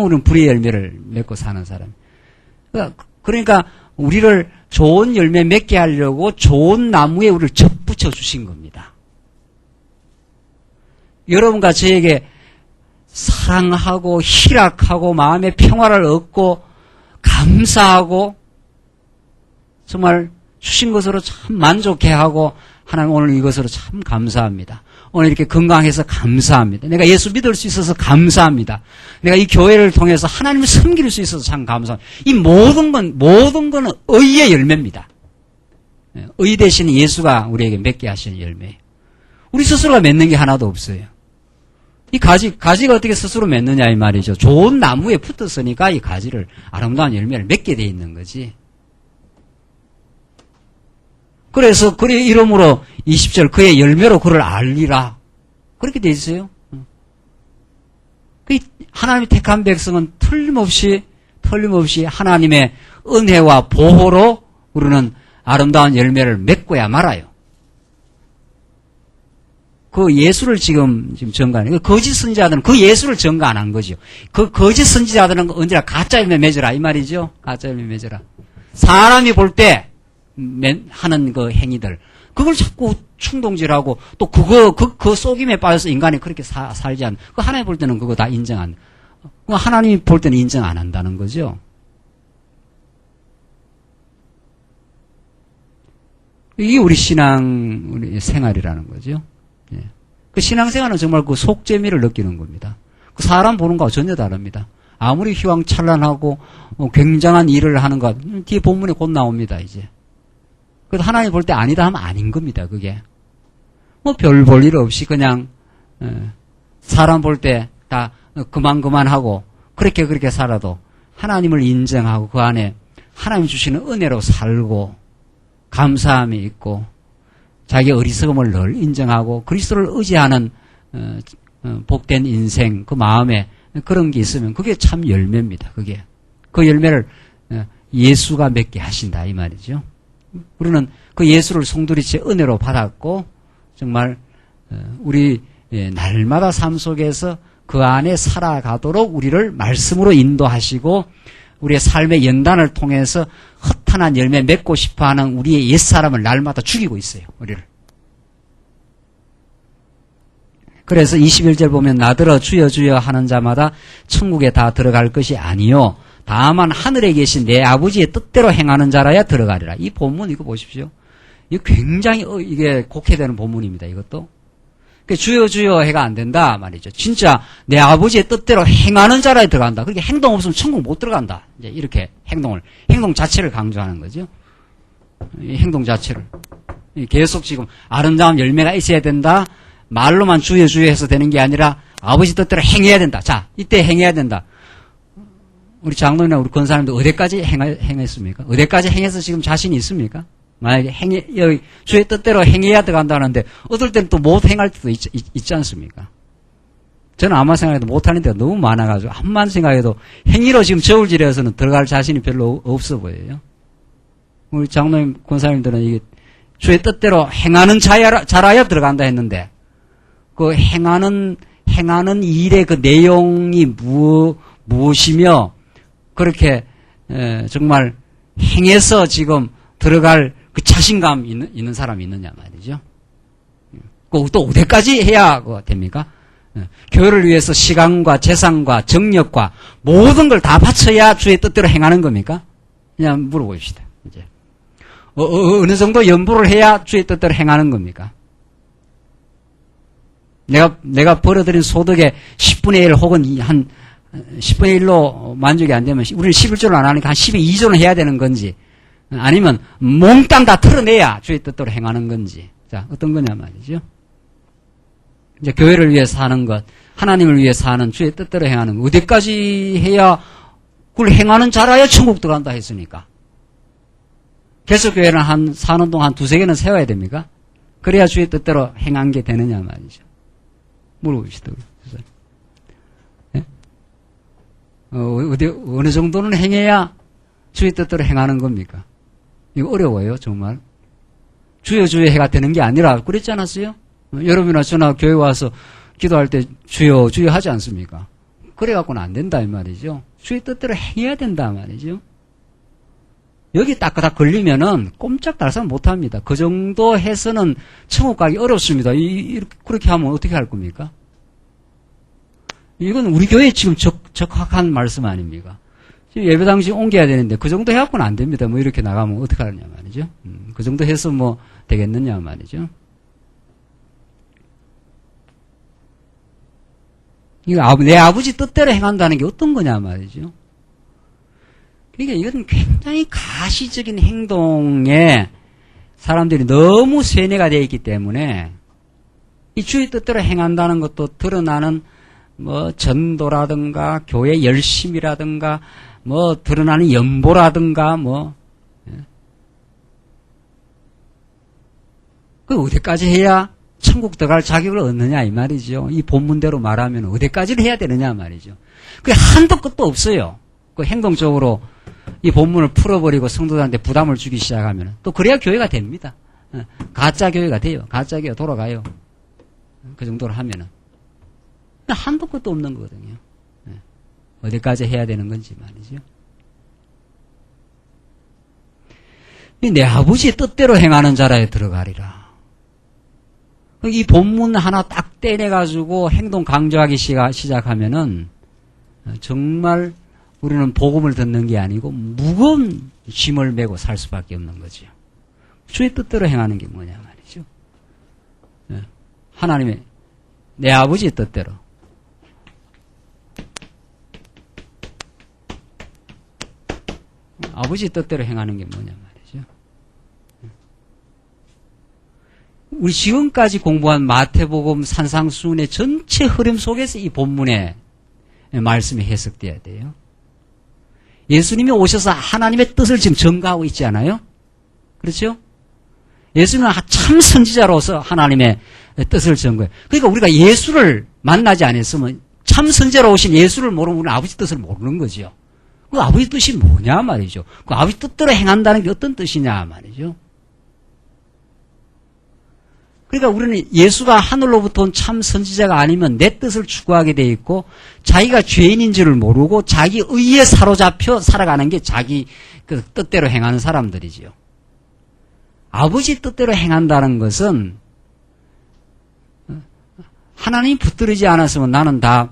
우리는 불의 열매를 맺고 사는 사람. 그러니까 우리를 좋은 열매 맺게 하려고 좋은 나무에 우리를 접붙여 주신 겁니다. 여러분과 저에게 사랑하고 희락하고 마음의 평화를 얻고 감사하고 정말 주신 것으로 참 만족해하고 하나님 오늘 이것으로 참 감사합니다. 오늘 이렇게 건강해서 감사합니다. 내가 예수 믿을 수 있어서 감사합니다. 내가 이 교회를 통해서 하나님을 섬길 수 있어서 참 감사합니다. 이 모든 거는 의의 열매입니다. 의 대신 예수가 우리에게 맺게 하시는 열매예요. 우리 스스로가 맺는 게 하나도 없어요. 이 가지가 어떻게 스스로 맺느냐 이 말이죠. 좋은 나무에 붙었으니까 이 가지를 아름다운 열매를 맺게 돼 있는 거지. 그래서 이러므로 20절 그의 열매로 그를 알리라. 그렇게 돼 있어요. 하나님이 택한 백성은 틀림없이 하나님의 은혜와 보호로 우리는 아름다운 열매를 맺고야 말아요. 그 예수를 지금 증거하는, 거짓 선지자들은 그 예수를 증거 안 한 거죠. 그 거짓 선지자들은 언제나 가짜 열매 맺어라, 이 말이죠. 가짜 열매 맺어라. 사람이 볼 때 하는 그 행위들, 그걸 자꾸 충동질하고, 또 그 속임에 빠져서 인간이 그렇게 살지 않는, 그 하나님 볼 때는 그거 다 하나님이 볼 때는 인정 안 한다는 거죠. 이게 우리 우리 생활이라는 거죠. 예. 그 신앙생활은 정말 그 속재미를 느끼는 겁니다. 그 사람 보는 거와 전혀 다릅니다. 아무리 휘황찬란하고 굉장한 일을 하는 것, 뒤에 본문에 곧 나옵니다, 이제. 그래도 하나님 볼 때 아니다 하면 아닌 겁니다, 그게. 별 볼 일 없이 그냥, 사람 볼 때 다 그만하고, 그렇게 살아도 하나님을 인정하고 그 안에 하나님 주시는 은혜로 살고, 감사함이 있고, 자기의 어리석음을 늘 인정하고 그리스도를 의지하는 복된 인생, 그 마음에 그런 게 있으면 그게 참 열매입니다. 그게. 그 열매를 예수가 맺게 하신다 이 말이죠. 우리는 그 예수를 송두리째 은혜로 받았고 정말 우리 날마다 삶 속에서 그 안에 살아가도록 우리를 말씀으로 인도하시고 우리의 삶의 연단을 통해서 허탄한 열매 맺고 싶어하는 우리의 옛사람을 날마다 죽이고 있어요. 우리를. 그래서 21절 보면 나더러 주여 주여 하는 자마다 천국에 다 들어갈 것이 아니요 다만 하늘에 계신 내 아버지의 뜻대로 행하는 자라야 들어가리라. 이 본문 이거 보십시오. 이거 굉장히 이게 곡해되는 본문입니다. 이것도. 주여 주여 해가 안 된다 말이죠. 진짜 내 아버지의 뜻대로 행하는 자라에 들어간다. 그렇게 행동 없으면 천국 못 들어간다. 이제 이렇게 행동 자체를 강조하는 거죠. 이 행동 자체를. 계속 지금 아름다운 열매가 있어야 된다. 말로만 주여 주여 해서 되는 게 아니라 아버지 뜻대로 행해야 된다. 자, 이때 행해야 된다. 우리 장로님이나 우리 권사님도 어디까지 행했습니까? 어디까지 행해서 지금 자신이 있습니까? 만약에 여기 주의 뜻대로 행해야 들어간다는데 어떨 때는 또 못 행할 때도 있지 않습니까? 저는 아마 생각해도 못하는 데가 너무 많아가지고 한만 생각해도 행위로 지금 저울질해서는 들어갈 자신이 별로 없어 보여요. 우리 장로님, 권사님들은 이게 주의 뜻대로 행하는 자라야 들어간다 했는데 그 행하는 일의 그 내용이 무엇이며 그렇게 정말 행해서 지금 들어갈 그 자신감 있는 사람이 있느냐 말이죠. 또 어디까지 해야 됩니까? 교회를 위해서 시간과 재산과 정력과 모든 걸 다 바쳐야 주의 뜻대로 행하는 겁니까? 그냥 물어봅시다. 이제 어느 정도 연보를 해야 주의 뜻대로 행하는 겁니까? 내가 벌어들인 소득의 10분의 1 혹은 한 10분의 1로 만족이 안 되면 우리는 11조를 안 하니까 한 12, 2조는 해야 되는 건지 아니면 몽땅 다 털어내야 주의 뜻대로 행하는 건지. 자, 어떤 거냐 말이죠. 이제 교회를 위해 사는 것, 하나님을 위해 사는 주의 뜻대로 행하는 것. 어디까지 해야 그걸 행하는 자라야 천국 들어간다 했으니까. 개척교회는 사는 동안 한 2-3개는 세워야 됩니까? 그래야 주의 뜻대로 행한 게 되느냐 말이죠. 물어봅시다. 네? 어느 정도는 행해야 주의 뜻대로 행하는 겁니까? 이거 어려워요, 정말. 주여 주여 해가 되는 게 아니라 그랬지 않았어요? 여러분이나 저나 교회 와서 기도할 때 주여 주여 하지 않습니까? 그래갖고는 안 된다 이 말이죠. 주의 뜻대로 행해야 된다 말이죠. 여기 딱딱 걸리면은 꼼짝달싹 못합니다. 그 정도 해서는 천국 가기 어렵습니다. 그렇게 하면 어떻게 할 겁니까? 이건 우리 교회에 지금 적합한 말씀 아닙니까? 지금 예배 당시 옮겨야 되는데 그 정도 해갖고는 안 됩니다. 뭐 이렇게 나가면 어떻게 하느냐 말이죠. 그 정도 해서 뭐 되겠느냐 말이죠. 이거 내 아버지 뜻대로 행한다는 게 어떤 거냐 말이죠. 그러니까 이건 굉장히 가시적인 행동에 사람들이 너무 세뇌가 되어 있기 때문에 이 주의 뜻대로 행한다는 것도 드러나는 뭐 전도라든가 교회 열심이라든가 뭐 드러나는 연보라든가 뭐 그 어디까지 해야 천국 들어갈 자격을 얻느냐 이 말이죠. 이 본문대로 말하면 어디까지를 해야 되느냐 말이죠. 그게 한도 끝도 없어요. 그 행동적으로 이 본문을 풀어버리고 성도들한테 부담을 주기 시작하면 또 그래야 교회가 됩니다. 가짜 교회가 돼요. 가짜 교회가 돌아가요. 그 정도로 하면은 한도 끝도 없는 거거든요. 어디까지 해야 되는 건지 말이죠. 내 아버지의 뜻대로 행하는 자라에 들어가리라. 이 본문 하나 딱 떼내가지고 행동 강조하기 시작하면은 정말 우리는 복음을 듣는 게 아니고 무거운 짐을 메고 살 수밖에 없는 거죠. 주의 뜻대로 행하는 게 뭐냐 말이죠. 하나님의 내 아버지의 뜻대로. 아버지의 뜻대로 행하는 게 뭐냐 말이죠. 우리 지금까지 공부한 마태복음 산상수훈의 전체 흐름 속에서 이 본문의 말씀이 해석돼야 돼요. 예수님이 오셔서 하나님의 뜻을 지금 전가하고 있지 않아요? 그렇죠? 예수님은 참 선지자로서 하나님의 뜻을 전거예요. 그러니까 우리가 예수를 만나지 않았으면 참 선지자로 오신 예수를 모르면 우리는 아버지 뜻을 모르는 거죠. 그 아버지 뜻이 뭐냐 말이죠. 그 아버지 뜻대로 행한다는 게 어떤 뜻이냐 말이죠. 그러니까 우리는 예수가 하늘로부터 온 참 선지자가 아니면 내 뜻을 추구하게 돼 있고 자기가 죄인인 줄을 모르고 자기 의에 사로잡혀 살아가는 게 자기 그 뜻대로 행하는 사람들이지요. 아버지 뜻대로 행한다는 것은 하나님이 붙들지 않았으면 나는 다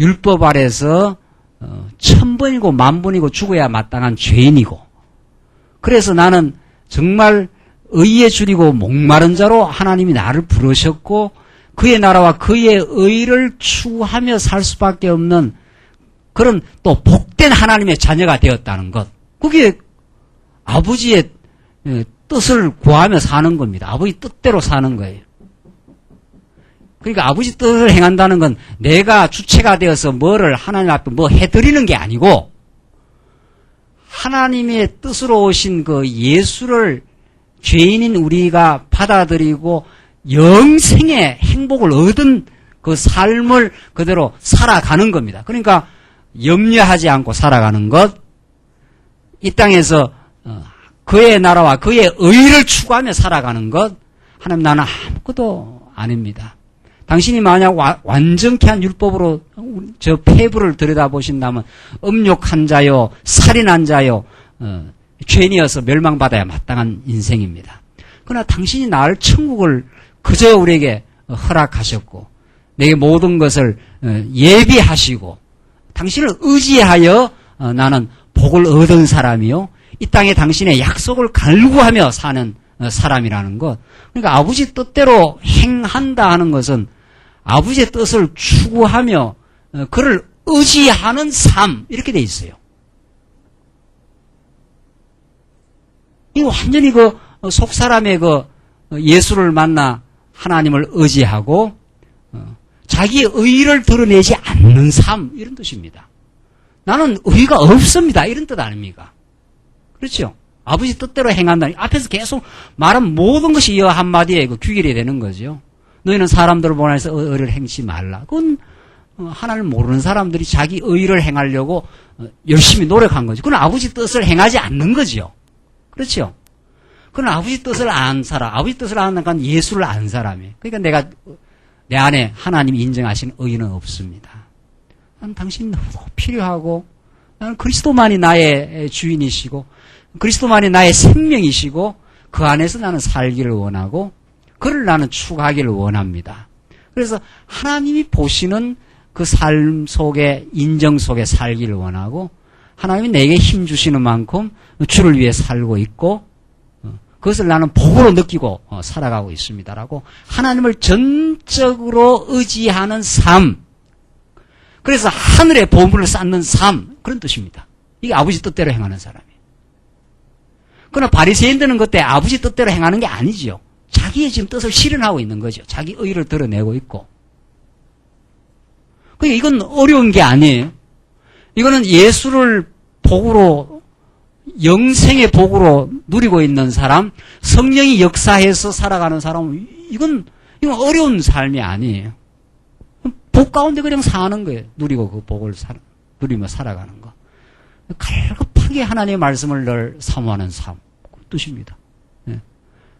율법 아래서 1000번이고 10,000번이고 죽어야 마땅한 죄인이고 그래서 나는 정말 의에 줄이고 목마른 자로 하나님이 나를 부르셨고 그의 나라와 그의 의를 추구하며 살 수밖에 없는 그런 또 복된 하나님의 자녀가 되었다는 것. 그게 아버지의 뜻을 구하며 사는 겁니다. 아버지 뜻대로 사는 거예요. 그러니까 아버지 뜻을 행한다는 건 내가 주체가 되어서 뭐를 하나님 앞에 뭐 해드리는 게 아니고 하나님의 뜻으로 오신 그 예수를 죄인인 우리가 받아들이고 영생의 행복을 얻은 그 삶을 그대로 살아가는 겁니다. 그러니까 염려하지 않고 살아가는 것, 이 땅에서 그의 나라와 그의 의를 추구하며 살아가는 것, 하나님 나는 아무것도 아닙니다. 당신이 만약 완전케 한 율법으로 저 폐부를 들여다보신다면 음욕한 자요, 살인한 자요, 죄인이어서 멸망받아야 마땅한 인생입니다. 그러나 당신이 나을 천국을 그저 우리에게 허락하셨고 내게 모든 것을 예비하시고 당신을 의지하여 나는 복을 얻은 사람이요. 이 땅에 당신의 약속을 갈구하며 사는 사람이라는 것. 그러니까 아버지 뜻대로 행한다 하는 것은 아버지의 뜻을 추구하며 그를 의지하는 삶 이렇게 돼 있어요. 이 완전히 그 속사람의 그 예수를 만나 하나님을 의지하고 자기의 의를 드러내지 않는 삶 이런 뜻입니다. 나는 의가 없습니다 이런 뜻 아닙니까? 그렇죠? 아버지 뜻대로 행한다. 앞에서 계속 말한 모든 것이 이 한마디에 그 귀결이 되는 거죠. 너희는 사람들을 보내서 의를 행치 말라. 그건 하나님을 모르는 사람들이 자기 의를 행하려고 열심히 노력한 거죠. 그건 아버지 뜻을 행하지 않는 거죠. 그렇죠? 그건 아버지 뜻을 안 살아. 아버지 뜻을 아는 건 예수를 안 사람이에요. 그러니까 내가 내 안에 하나님이 인정하시는 의는 없습니다. 난 당신이 너무 필요하고 나는 그리스도만이 나의 주인이시고 그리스도만이 나의 생명이시고 그 안에서 나는 살기를 원하고 그를 나는 추구하기를 원합니다. 그래서 하나님이 보시는 그 삶 속에 인정 속에 살기를 원하고 하나님이 내게 힘 주시는 만큼 주를 위해 살고 있고 그것을 나는 복으로 느끼고 살아가고 있습니다라고 하나님을 전적으로 의지하는 삶. 그래서 하늘의 보물을 쌓는 삶 그런 뜻입니다. 이게 아버지 뜻대로 행하는 사람이에요. 그러나 바리새인들은 그때 아버지 뜻대로 행하는 게 아니지요. 자기의 지금 뜻을 실현하고 있는 거죠. 자기 의를 드러내고 있고. 그러니까 이건 어려운 게 아니에요. 이거는 예수를 복으로 영생의 복으로 누리고 있는 사람, 성령이 역사해서 살아가는 사람은 이건 어려운 삶이 아니에요. 복 가운데 그냥 사는 거예요. 누리고 그 복을 누리며 살아가는 거. 갈급하게 하나님의 말씀을 늘 사모하는 삶. 그 뜻입니다. 네.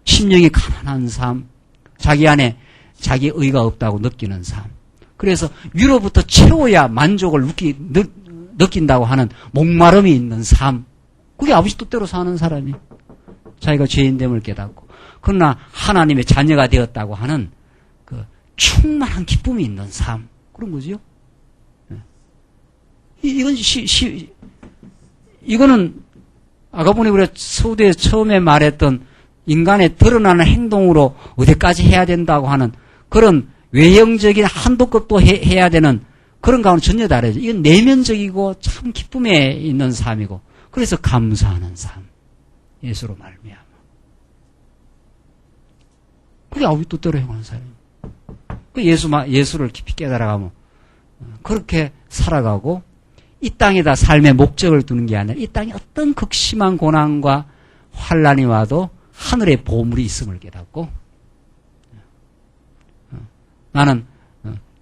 심령이 가난한 삶, 자기 안에 자기 의가 없다고 느끼는 삶. 그래서 위로부터 채워야 만족을 느낀다고 하는 목마름이 있는 삶. 그게 아버지 뜻대로 사는 사람이 자기가 죄인됨을 깨닫고 그러나 하나님의 자녀가 되었다고 하는 그 충만한 기쁨이 있는 삶 그런 거지요. 이거는 아까 보니 우리가 서두에 처음에 말했던 인간의 드러나는 행동으로 어디까지 해야 된다고 하는 그런 외형적인 한도급도 해야 되는 그런 가운데 전혀 다르죠. 이건 내면적이고 참 기쁨에 있는 삶이고 그래서 감사하는 삶. 예수로 말미암아. 그게 아버지 뜻대로 행하는 삶이에요. 그 예수를 깊이 깨달아가면 그렇게 살아가고 이 땅에다 삶의 목적을 두는 게 아니라 이 땅에 어떤 극심한 고난과 환란이 와도 하늘의 보물이 있음을 깨닫고 나는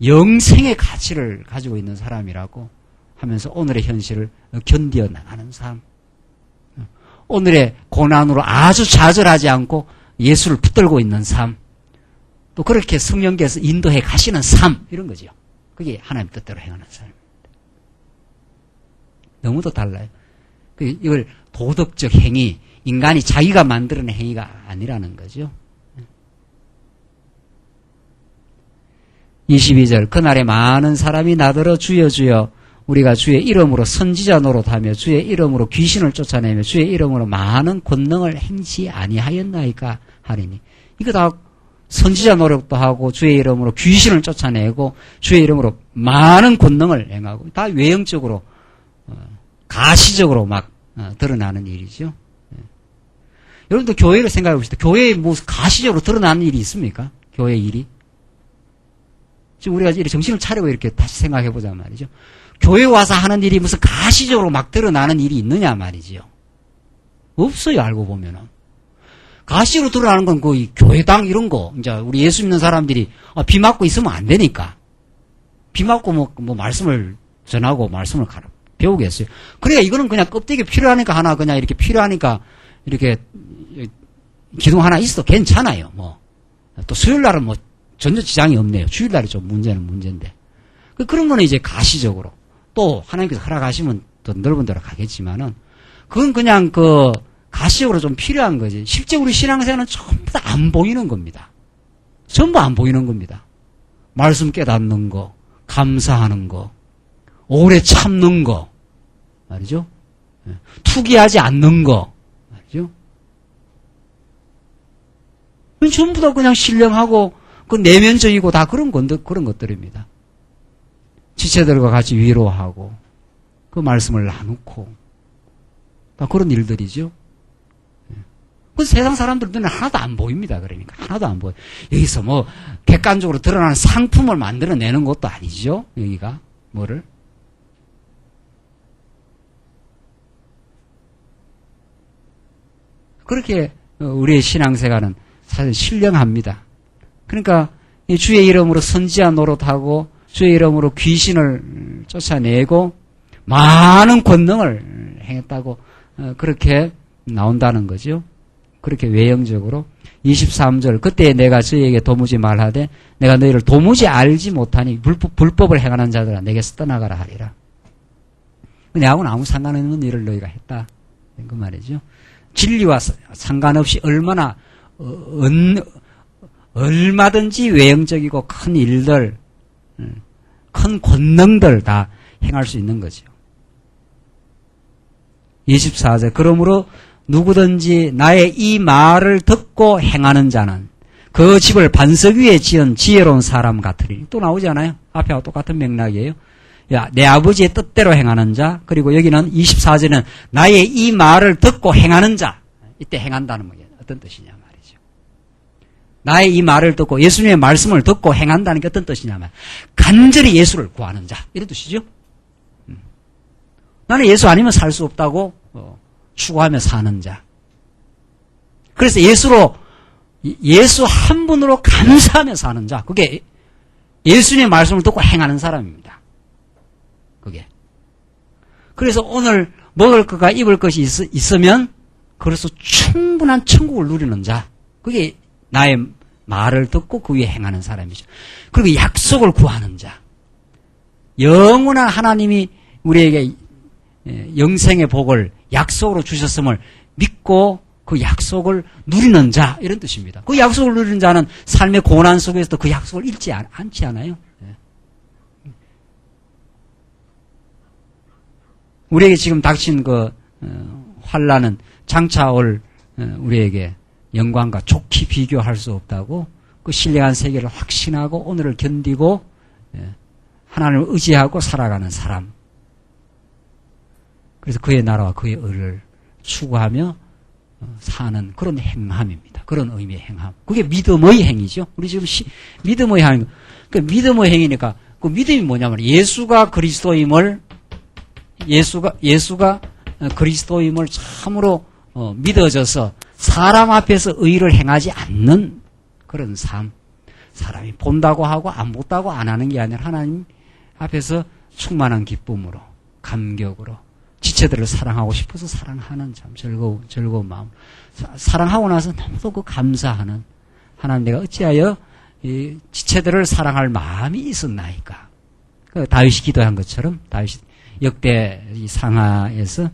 영생의 가치를 가지고 있는 사람이라고 하면서 오늘의 현실을 견디어 나가는 삶. 오늘의 고난으로 아주 좌절하지 않고 예수를 붙들고 있는 삶. 또 그렇게 성령께서 인도해 가시는 삶, 이런 거죠. 그게 하나님 뜻대로 행하는 삶입니다. 너무도 달라요. 이걸 도덕적 행위, 인간이 자기가 만드는 행위가 아니라는 거죠. 22절, 그날에 많은 사람이 나더러 주여 주여 우리가 주의 이름으로 선지자 노릇하며 주의 이름으로 귀신을 쫓아내며 주의 이름으로 많은 권능을 행치 아니하였나이까 하리니. 이거 다 선지자 노릇도 하고 주의 이름으로 귀신을 쫓아내고 주의 이름으로 많은 권능을 행하고 다 외형적으로 가시적으로 막 드러나는 일이죠. 여러분도 교회를 생각해 봅시다. 교회에 무슨 가시적으로 드러나는 일이 있습니까? 교회 일이? 지금 우리가 이렇게 정신을 차리고 이렇게 다시 생각해 보자 말이죠. 교회 와서 하는 일이 무슨 가시적으로 막 드러나는 일이 있느냐 말이지요. 없어요, 알고 보면은. 가시로 드러나는 건 거의 교회당 이런 거. 이제 우리 예수 믿는 사람들이 비 맞고 있으면 안 되니까. 비 맞고 뭐 말씀을 전하고 말씀을 배우겠어요. 그러니까 이거는 그냥 껍데기 필요하니까 하나 그냥 이렇게 필요하니까 이렇게 기둥 하나 있어 괜찮아요. 뭐 또 수요일 날은 뭐 전혀 지장이 없네요. 주일 날이 좀 문제인데. 그런 거는 이제 가시적으로 또 하나님께서 허락하시면 더 넓은 데로 가겠지만은 그건 그냥 가시적으로 좀 필요한 거지. 실제 우리 신앙생활은 전부 다 안 보이는 겁니다. 전부 안 보이는 겁니다. 말씀 깨닫는 거, 감사하는 거, 오래 참는 거, 말이죠. 투기하지 않는 거, 말이죠. 전부 다 그냥 신령하고 그 내면적이고 다 그런 것들입니다. 지체들과 같이 위로하고 그 말씀을 나누고 다 그런 일들이죠. 그 세상 사람들 눈에 하나도 안 보입니다. 그러니까 하나도 안 보여. 여기서 뭐 객관적으로 드러나는 상품을 만들어내는 것도 아니죠. 여기가 뭐를 그렇게 우리의 신앙생활은 사실 신령합니다. 그러니까 주의 이름으로 선지자 노릇하고 주의 이름으로 귀신을 쫓아내고 많은 권능을 행했다고 그렇게 나온다는 거죠. 그렇게 외형적으로 23절 그때 내가 저희에게 도무지 말하되 내가 너희를 도무지 알지 못하니 불법을 행하는 자들아 내게서 떠나가라 하리라. 내하고는 아무 상관없는 일을 너희가 했다. 그 말이죠. 진리와 상관없이 얼마든지 외형적이고 큰 일들, 큰 권능들 다 행할 수 있는 거죠. 24절 그러므로 누구든지 나의 이 말을 듣고 행하는 자는 그 집을 반석 위에 지은 지혜로운 사람 같으리니. 또 나오잖아요. 앞에와 똑같은 맥락이에요. 야, 내 아버지의 뜻대로 행하는 자. 그리고 여기는 24절은 나의 이 말을 듣고 행하는 자. 이때 행한다는 게 어떤 뜻이냐 말이죠. 나의 이 말을 듣고 예수님의 말씀을 듣고 행한다는 게 어떤 뜻이냐면 간절히 예수를 구하는 자. 이런 뜻이죠. 나는 예수 아니면 살 수 없다고 추구하며 사는 자. 그래서 예수 한 분으로 감사하며 사는 자. 그게 예수님의 말씀을 듣고 행하는 사람입니다. 그게. 그래서 오늘 먹을 것과 입을 것이 있으면 그래서 충분한 천국을 누리는 자. 그게 나의 말을 듣고 그 위에 행하는 사람이죠. 그리고 약속을 구하는 자. 영원한 하나님이 우리에게 영생의 복을 약속으로 주셨음을 믿고 그 약속을 누리는 자 이런 뜻입니다. 그 약속을 누리는 자는 삶의 고난 속에서도 그 약속을 잃지 않지 않아요. 우리에게 지금 닥친 그 환난은 장차 올 우리에게 영광과 좋게 비교할 수 없다고 그 신령한 세계를 확신하고 오늘을 견디고 하나님을 의지하고 살아가는 사람. 그래서 그의 나라와 그의 의를 추구하며 사는 그런 행함입니다. 그런 의미의 행함. 그게 믿음의 행위죠. 우리 지금 믿음의 행위. 그 믿음의 행위니까 그 믿음이 뭐냐면 예수가 그리스도임을 참으로 믿어져서 사람 앞에서 의를 행하지 않는 그런 삶. 사람이 본다고 하고 안 본다고 안 하는 게 아니라 하나님 앞에서 충만한 기쁨으로 감격으로 지체들을 사랑하고 싶어서 사랑하는 참 즐거운 마음. 사랑하고 나서 너무도 그 감사하는 하나님 내가 어찌하여 이 지체들을 사랑할 마음이 있었나이까. 그 다윗이 기도한 것처럼 다윗이 역대 이 상하에서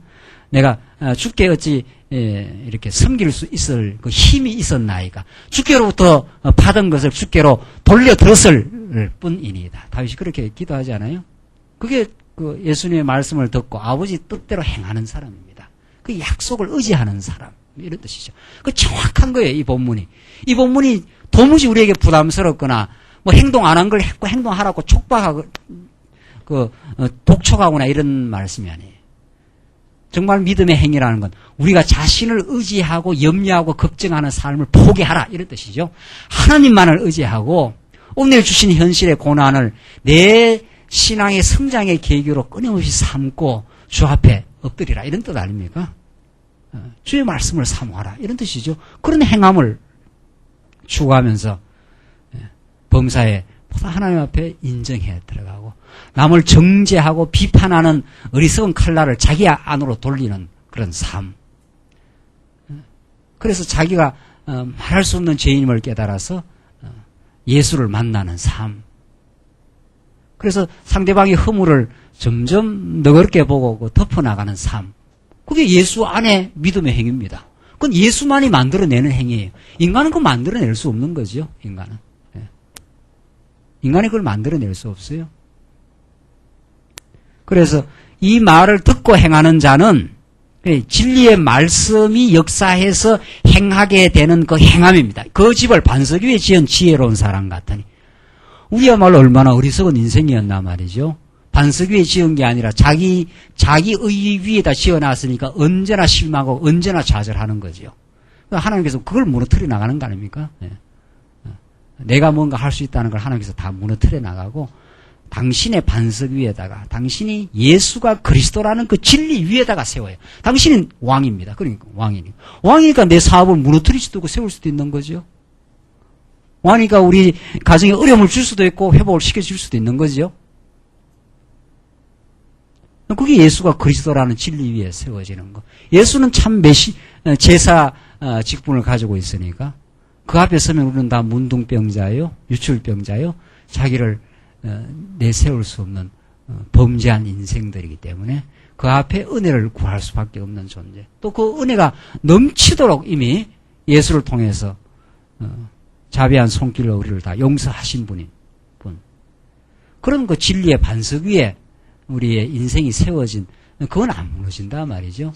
내가 주께 어찌 이렇게 섬길 수 있을 그 힘이 있었나이까. 주께로부터 받은 것을 주께로 돌려들었을 뿐이니이다. 다윗이 그렇게 기도하지 않아요? 그게 그 예수님의 말씀을 듣고 아버지 뜻대로 행하는 사람입니다. 그 약속을 의지하는 사람, 이런 뜻이죠. 그 정확한 거예요, 이 본문이. 이 본문이 도무지 우리에게 부담스럽거나 뭐 행동 안 한 걸 했고 행동하라고 촉박하고 독촉하거나 이런 말씀이 아니에요. 정말 믿음의 행위라는 건 우리가 자신을 의지하고 염려하고 걱정하는 삶을 포기하라, 이런 뜻이죠. 하나님만을 의지하고 오늘 주신 현실의 고난을 내 신앙의 성장의 계기로 끊임없이 삼고 주 앞에 엎드리라, 이런 뜻 아닙니까? 주의 말씀을 사모하라, 이런 뜻이죠. 그런 행함을 추구하면서 범사에 보다 하나님 앞에 인정해 들어가고 남을 정죄하고 비판하는 어리석은 칼날을 자기 안으로 돌리는 그런 삶. 그래서 자기가 말할 수 없는 죄인임을 깨달아서 예수를 만나는 삶. 그래서 상대방의 허물을 점점 너그럽게 보고 덮어나가는 삶. 그게 예수 안에 믿음의 행위입니다. 그건 예수만이 만들어내는 행위예요. 인간은 그걸 만들어낼 수 없는 거죠. 인간은. 인간이 그걸 만들어낼 수 없어요. 그래서 이 말을 듣고 행하는 자는 진리의 말씀이 역사해서 행하게 되는 그 행함입니다. 그 집을 반석 위에 지은 지혜로운 사람 같으니. 우리야말로 얼마나 어리석은 인생이었나 말이죠. 반석 위에 지은 게 아니라 자기 의 위에다 지어놨으니까 언제나 실망하고 언제나 좌절하는 거죠. 하나님께서 그걸 무너뜨려 나가는 거 아닙니까? 내가 뭔가 할 수 있다는 걸 하나님께서 다 무너뜨려 나가고 당신의 반석 위에다가 당신이 예수가 그리스도라는 그 진리 위에다가 세워요. 당신은 왕입니다. 그러니까 왕이니까. 왕이니까 내 사업을 무너뜨릴 수도 있고 세울 수도 있는 거죠. 왕이니까 우리 가정에 어려움을 줄 수도 있고 회복을 시켜줄 수도 있는 거죠. 그게 예수가 그리스도라는 진리 위에 세워지는 거. 예수는 참 제사 직분을 가지고 있으니까 그 앞에 서면 우리는 다 문둥병자요, 유출병자요, 자기를 내세울 수 없는 범죄한 인생들이기 때문에 그 앞에 은혜를 구할 수밖에 없는 존재. 또 그 은혜가 넘치도록 이미 예수를 통해서 자비한 손길로 우리를 다 용서하신 분인 분. 그런 그 진리의 반석 위에 우리의 인생이 세워진, 그건 안 무너진다 말이죠.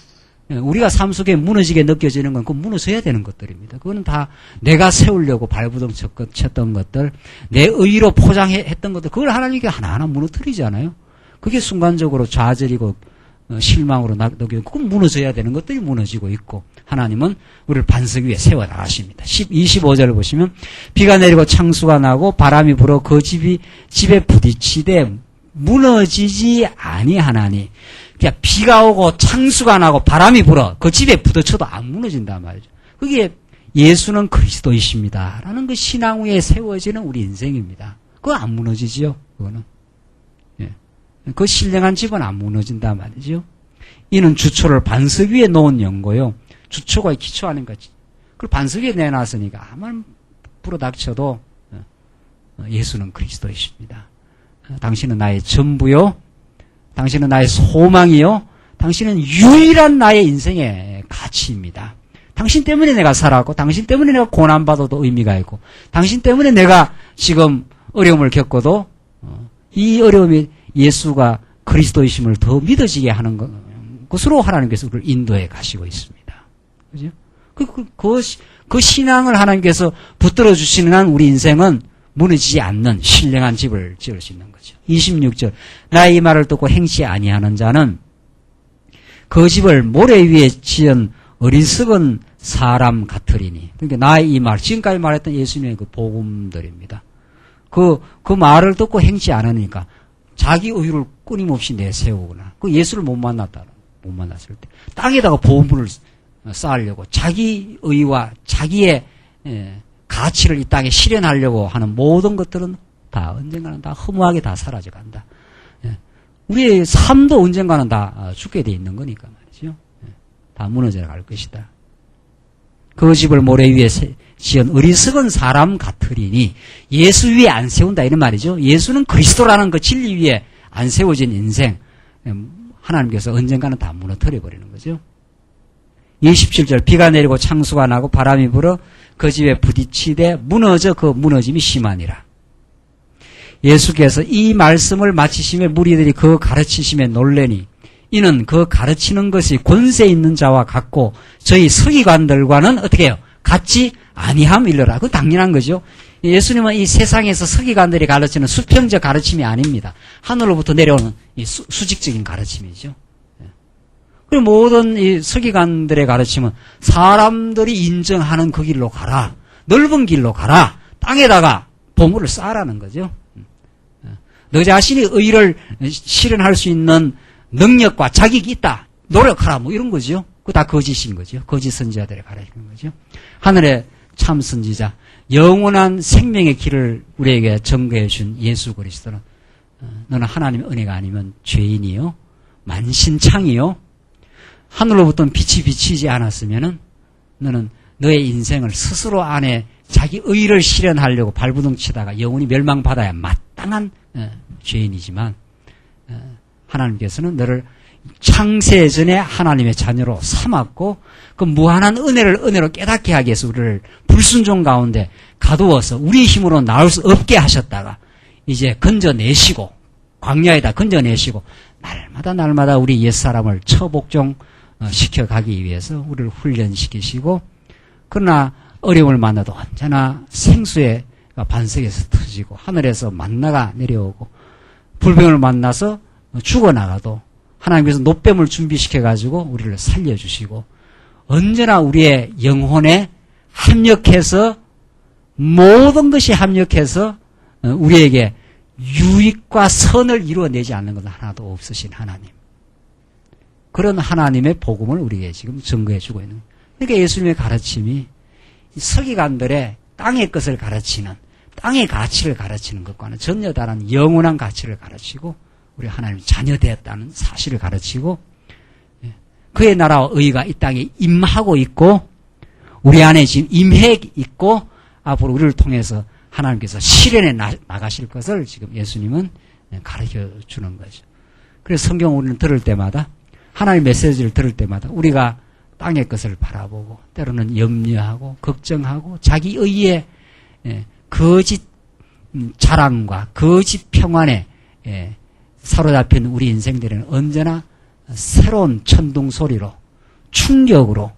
우리가 삶 속에 무너지게 느껴지는 건 그 무너져야 되는 것들입니다. 그거는 다 내가 세우려고 발부둥 쳤던 것들, 내 의로 포장했던 것들, 그걸 하나님께 하나하나 무너뜨리잖아요. 그게 순간적으로 좌절이고 실망으로 느끼고, 그건 무너져야 되는 것들이 무너지고 있고, 하나님은 우리를 반석 위에 세워나가십니다. 25절 보시면 비가 내리고 창수가 나고 바람이 불어 그 집에 부딪히되 무너지지 아니하나니. 그러니까 비가 오고 창수가 나고 바람이 불어 그 집에 부딪혀도 안 무너진단 말이죠. 그게 예수는 그리스도이십니다 라는 그 신앙 위에 세워지는 우리 인생입니다. 그거 안 무너지지요. 그거는. 예. 그 신령한 집은 안 무너진단 말이죠. 이는 주초를 반석 위에 놓은 연고요. 주초가 기초 아닌가. 그걸 반석 위에 내놨으니까 아무리 불어닥쳐도 예수는 그리스도이십니다. 당신은 나의 전부요. 당신은 나의 소망이요. 당신은 유일한 나의 인생의 가치입니다. 당신 때문에 내가 살았고, 당신 때문에 내가 고난받아도 의미가 있고, 당신 때문에 내가 지금 어려움을 겪어도 이 어려움이 예수가 그리스도이심을 더 믿어지게 하는 것으로 하나님께서 우리를 인도해 가시고 있습니다. 그죠? 그 신앙을 하나님께서 붙들어 주시는 한 우리 인생은 무너지지 않는 신령한 집을 지을 수 있는 거죠. 26절. 나의 이 말을 듣고 행치 아니하는 자는 그 집을 모래 위에 지은 어리석은 사람 같으리니. 그러니까 나의 이 말, 지금까지 말했던 예수님의 그 복음들입니다. 그 말을 듣고 행치 않으니까 자기 의유를 끊임없이 내세우거나, 그 예수를 못 만났을 때 땅에다가 보물을 쌓으려고 자기 의와 자기의 가치를 이 땅에 실현하려고 하는 모든 것들은 다 언젠가는 다 허무하게 다 사라져간다. 우리의 삶도 언젠가는 다 죽게 돼 있는 거니까 말이죠. 다 무너져 갈 것이다. 그 집을 모래 위에 지은 어리석은 사람 같으리니 예수 위에 안 세운다 이런 말이죠. 예수는 그리스도라는 그 진리 위에 안 세워진 인생 하나님께서 언젠가는 다 무너뜨려 버리는 거죠. 27절 비가 내리고 창수가 나고 바람이 불어 그 집에 부딪히되 무너져 그 무너짐이 심하니라. 예수께서 이 말씀을 마치심에 무리들이 그 가르치심에 놀래니 이는 그 가르치는 것이 권세 있는 자와 같고 저희 서기관들과는 어떻게 해요? 같지 아니함 일러라. 그거 당연한 거죠. 예수님은 이 세상에서 서기관들이 가르치는 수평적 가르침이 아닙니다. 하늘로부터 내려오는 이 수직적인 가르침이죠. 그리고 모든 이 서기관들의 가르침은 사람들이 인정하는 그 길로 가라. 넓은 길로 가라. 땅에다가 보물을 쌓으라는 거죠. 너 자신이 의를 실현할 수 있는 능력과 자격이 있다. 노력하라. 뭐 이런 거죠. 그거 다 거짓인 거죠. 거짓 선지자들의 가르치는 거죠. 하늘의 참 선지자, 영원한 생명의 길을 우리에게 증거해 준 예수 그리스도는 너는 하나님의 은혜가 아니면 죄인이요, 만신창이요, 하늘로부터 빛이 비치지 않았으면은 너는 너의 인생을 스스로 안에 자기 의를 실현하려고 발부둥 치다가 영원히 멸망받아야 마땅한 죄인이지만 하나님께서는 너를 창세 전에 하나님의 자녀로 삼았고 그 무한한 은혜로 깨닫게 하기 위해서 우리를 불순종 가운데 가두어서 우리 힘으로 나올 수 없게 하셨다가 이제 건져내시고 광야에다 건져내시고 날마다 우리 옛사람을 처복종 시켜가기 위해서 우리를 훈련시키시고 그러나 어려움을 만나도 언제나 생수의 반석에서 터지고 하늘에서 만나가 내려오고 불병을 만나서 죽어나가도 하나님께서 노뱀을 준비시켜가지고 우리를 살려주시고 언제나 우리의 영혼에 합력해서 모든 것이 합력해서 우리에게 유익과 선을 이루어내지 않는 것은 하나도 없으신 하나님. 그런 하나님의 복음을 우리에게 지금 증거해주고 있는 거예요. 그러니까 예수님의 가르침이 서기관들의 땅의 것을 가르치는 땅의 가치를 가르치는 것과는 전혀 다른 영원한 가치를 가르치고 우리 하나님 자녀되었다는 사실을 가르치고 그의 나라와 의가 이 땅에 임하고 있고 우리 안에 지금 임해 있고 앞으로 우리를 통해서 하나님께서 실현해 나가실 것을 지금 예수님은 가르쳐 주는 거죠. 그래서 성경 우리는 들을 때마다 하나님의 메시지를 들을 때마다 우리가 땅의 것을 바라보고 때로는 염려하고 걱정하고 자기 의의 거짓 자랑과 거짓 평안에 사로잡힌 우리 인생들은 언제나 새로운 천둥 소리로 충격으로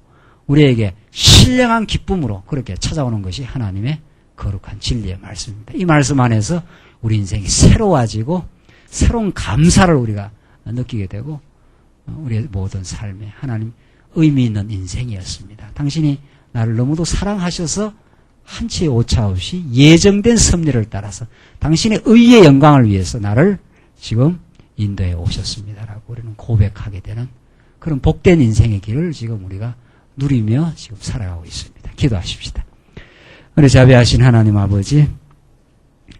우리에게 신령한 기쁨으로 그렇게 찾아오는 것이 하나님의 거룩한 진리의 말씀입니다. 이 말씀 안에서 우리 인생이 새로워지고 새로운 감사를 우리가 느끼게 되고 우리의 모든 삶에 하나님 의미 있는 인생이었습니다. 당신이 나를 너무도 사랑하셔서 한치의 오차 없이 예정된 섭리를 따라서 당신의 의의 영광을 위해서 나를 지금 인도해 오셨습니다라고 우리는 고백하게 되는 그런 복된 인생의 길을 지금 우리가 누리며 지금 살아가고 있습니다. 기도하십시다. 우리 자비하신 하나님 아버지,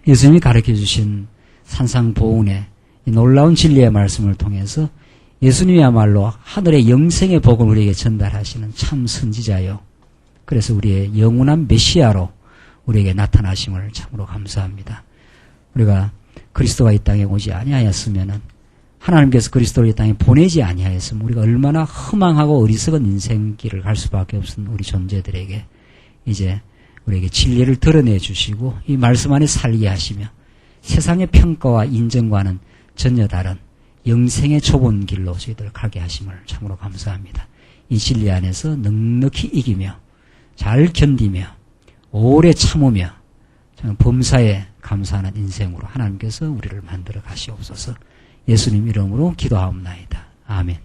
예수님이 가르쳐 주신 산상보훈의 이 놀라운 진리의 말씀을 통해서 예수님이야말로 하늘의 영생의 복을 우리에게 전달하시는 참 선지자요. 그래서 우리의 영원한 메시아로 우리에게 나타나심을 참으로 감사합니다. 우리가 그리스도가 이 땅에 오지 아니하였으면은 하나님께서 그리스도를 이 땅에 보내지 아니하였으면 우리가 얼마나 허망하고 어리석은 인생길을 갈 수밖에 없는 우리 존재들에게 이제 우리에게 진리를 드러내 주시고 이 말씀 안에 살게 하시며 세상의 평가와 인정과는 전혀 다른 영생의 좁은 길로 저희들 가게 하심을 참으로 감사합니다. 이 진리 안에서 넉넉히 이기며 잘 견디며 오래 참으며 범사에 감사하는 인생으로 하나님께서 우리를 만들어 가시옵소서. 예수님 이름으로 기도하옵나이다. 아멘.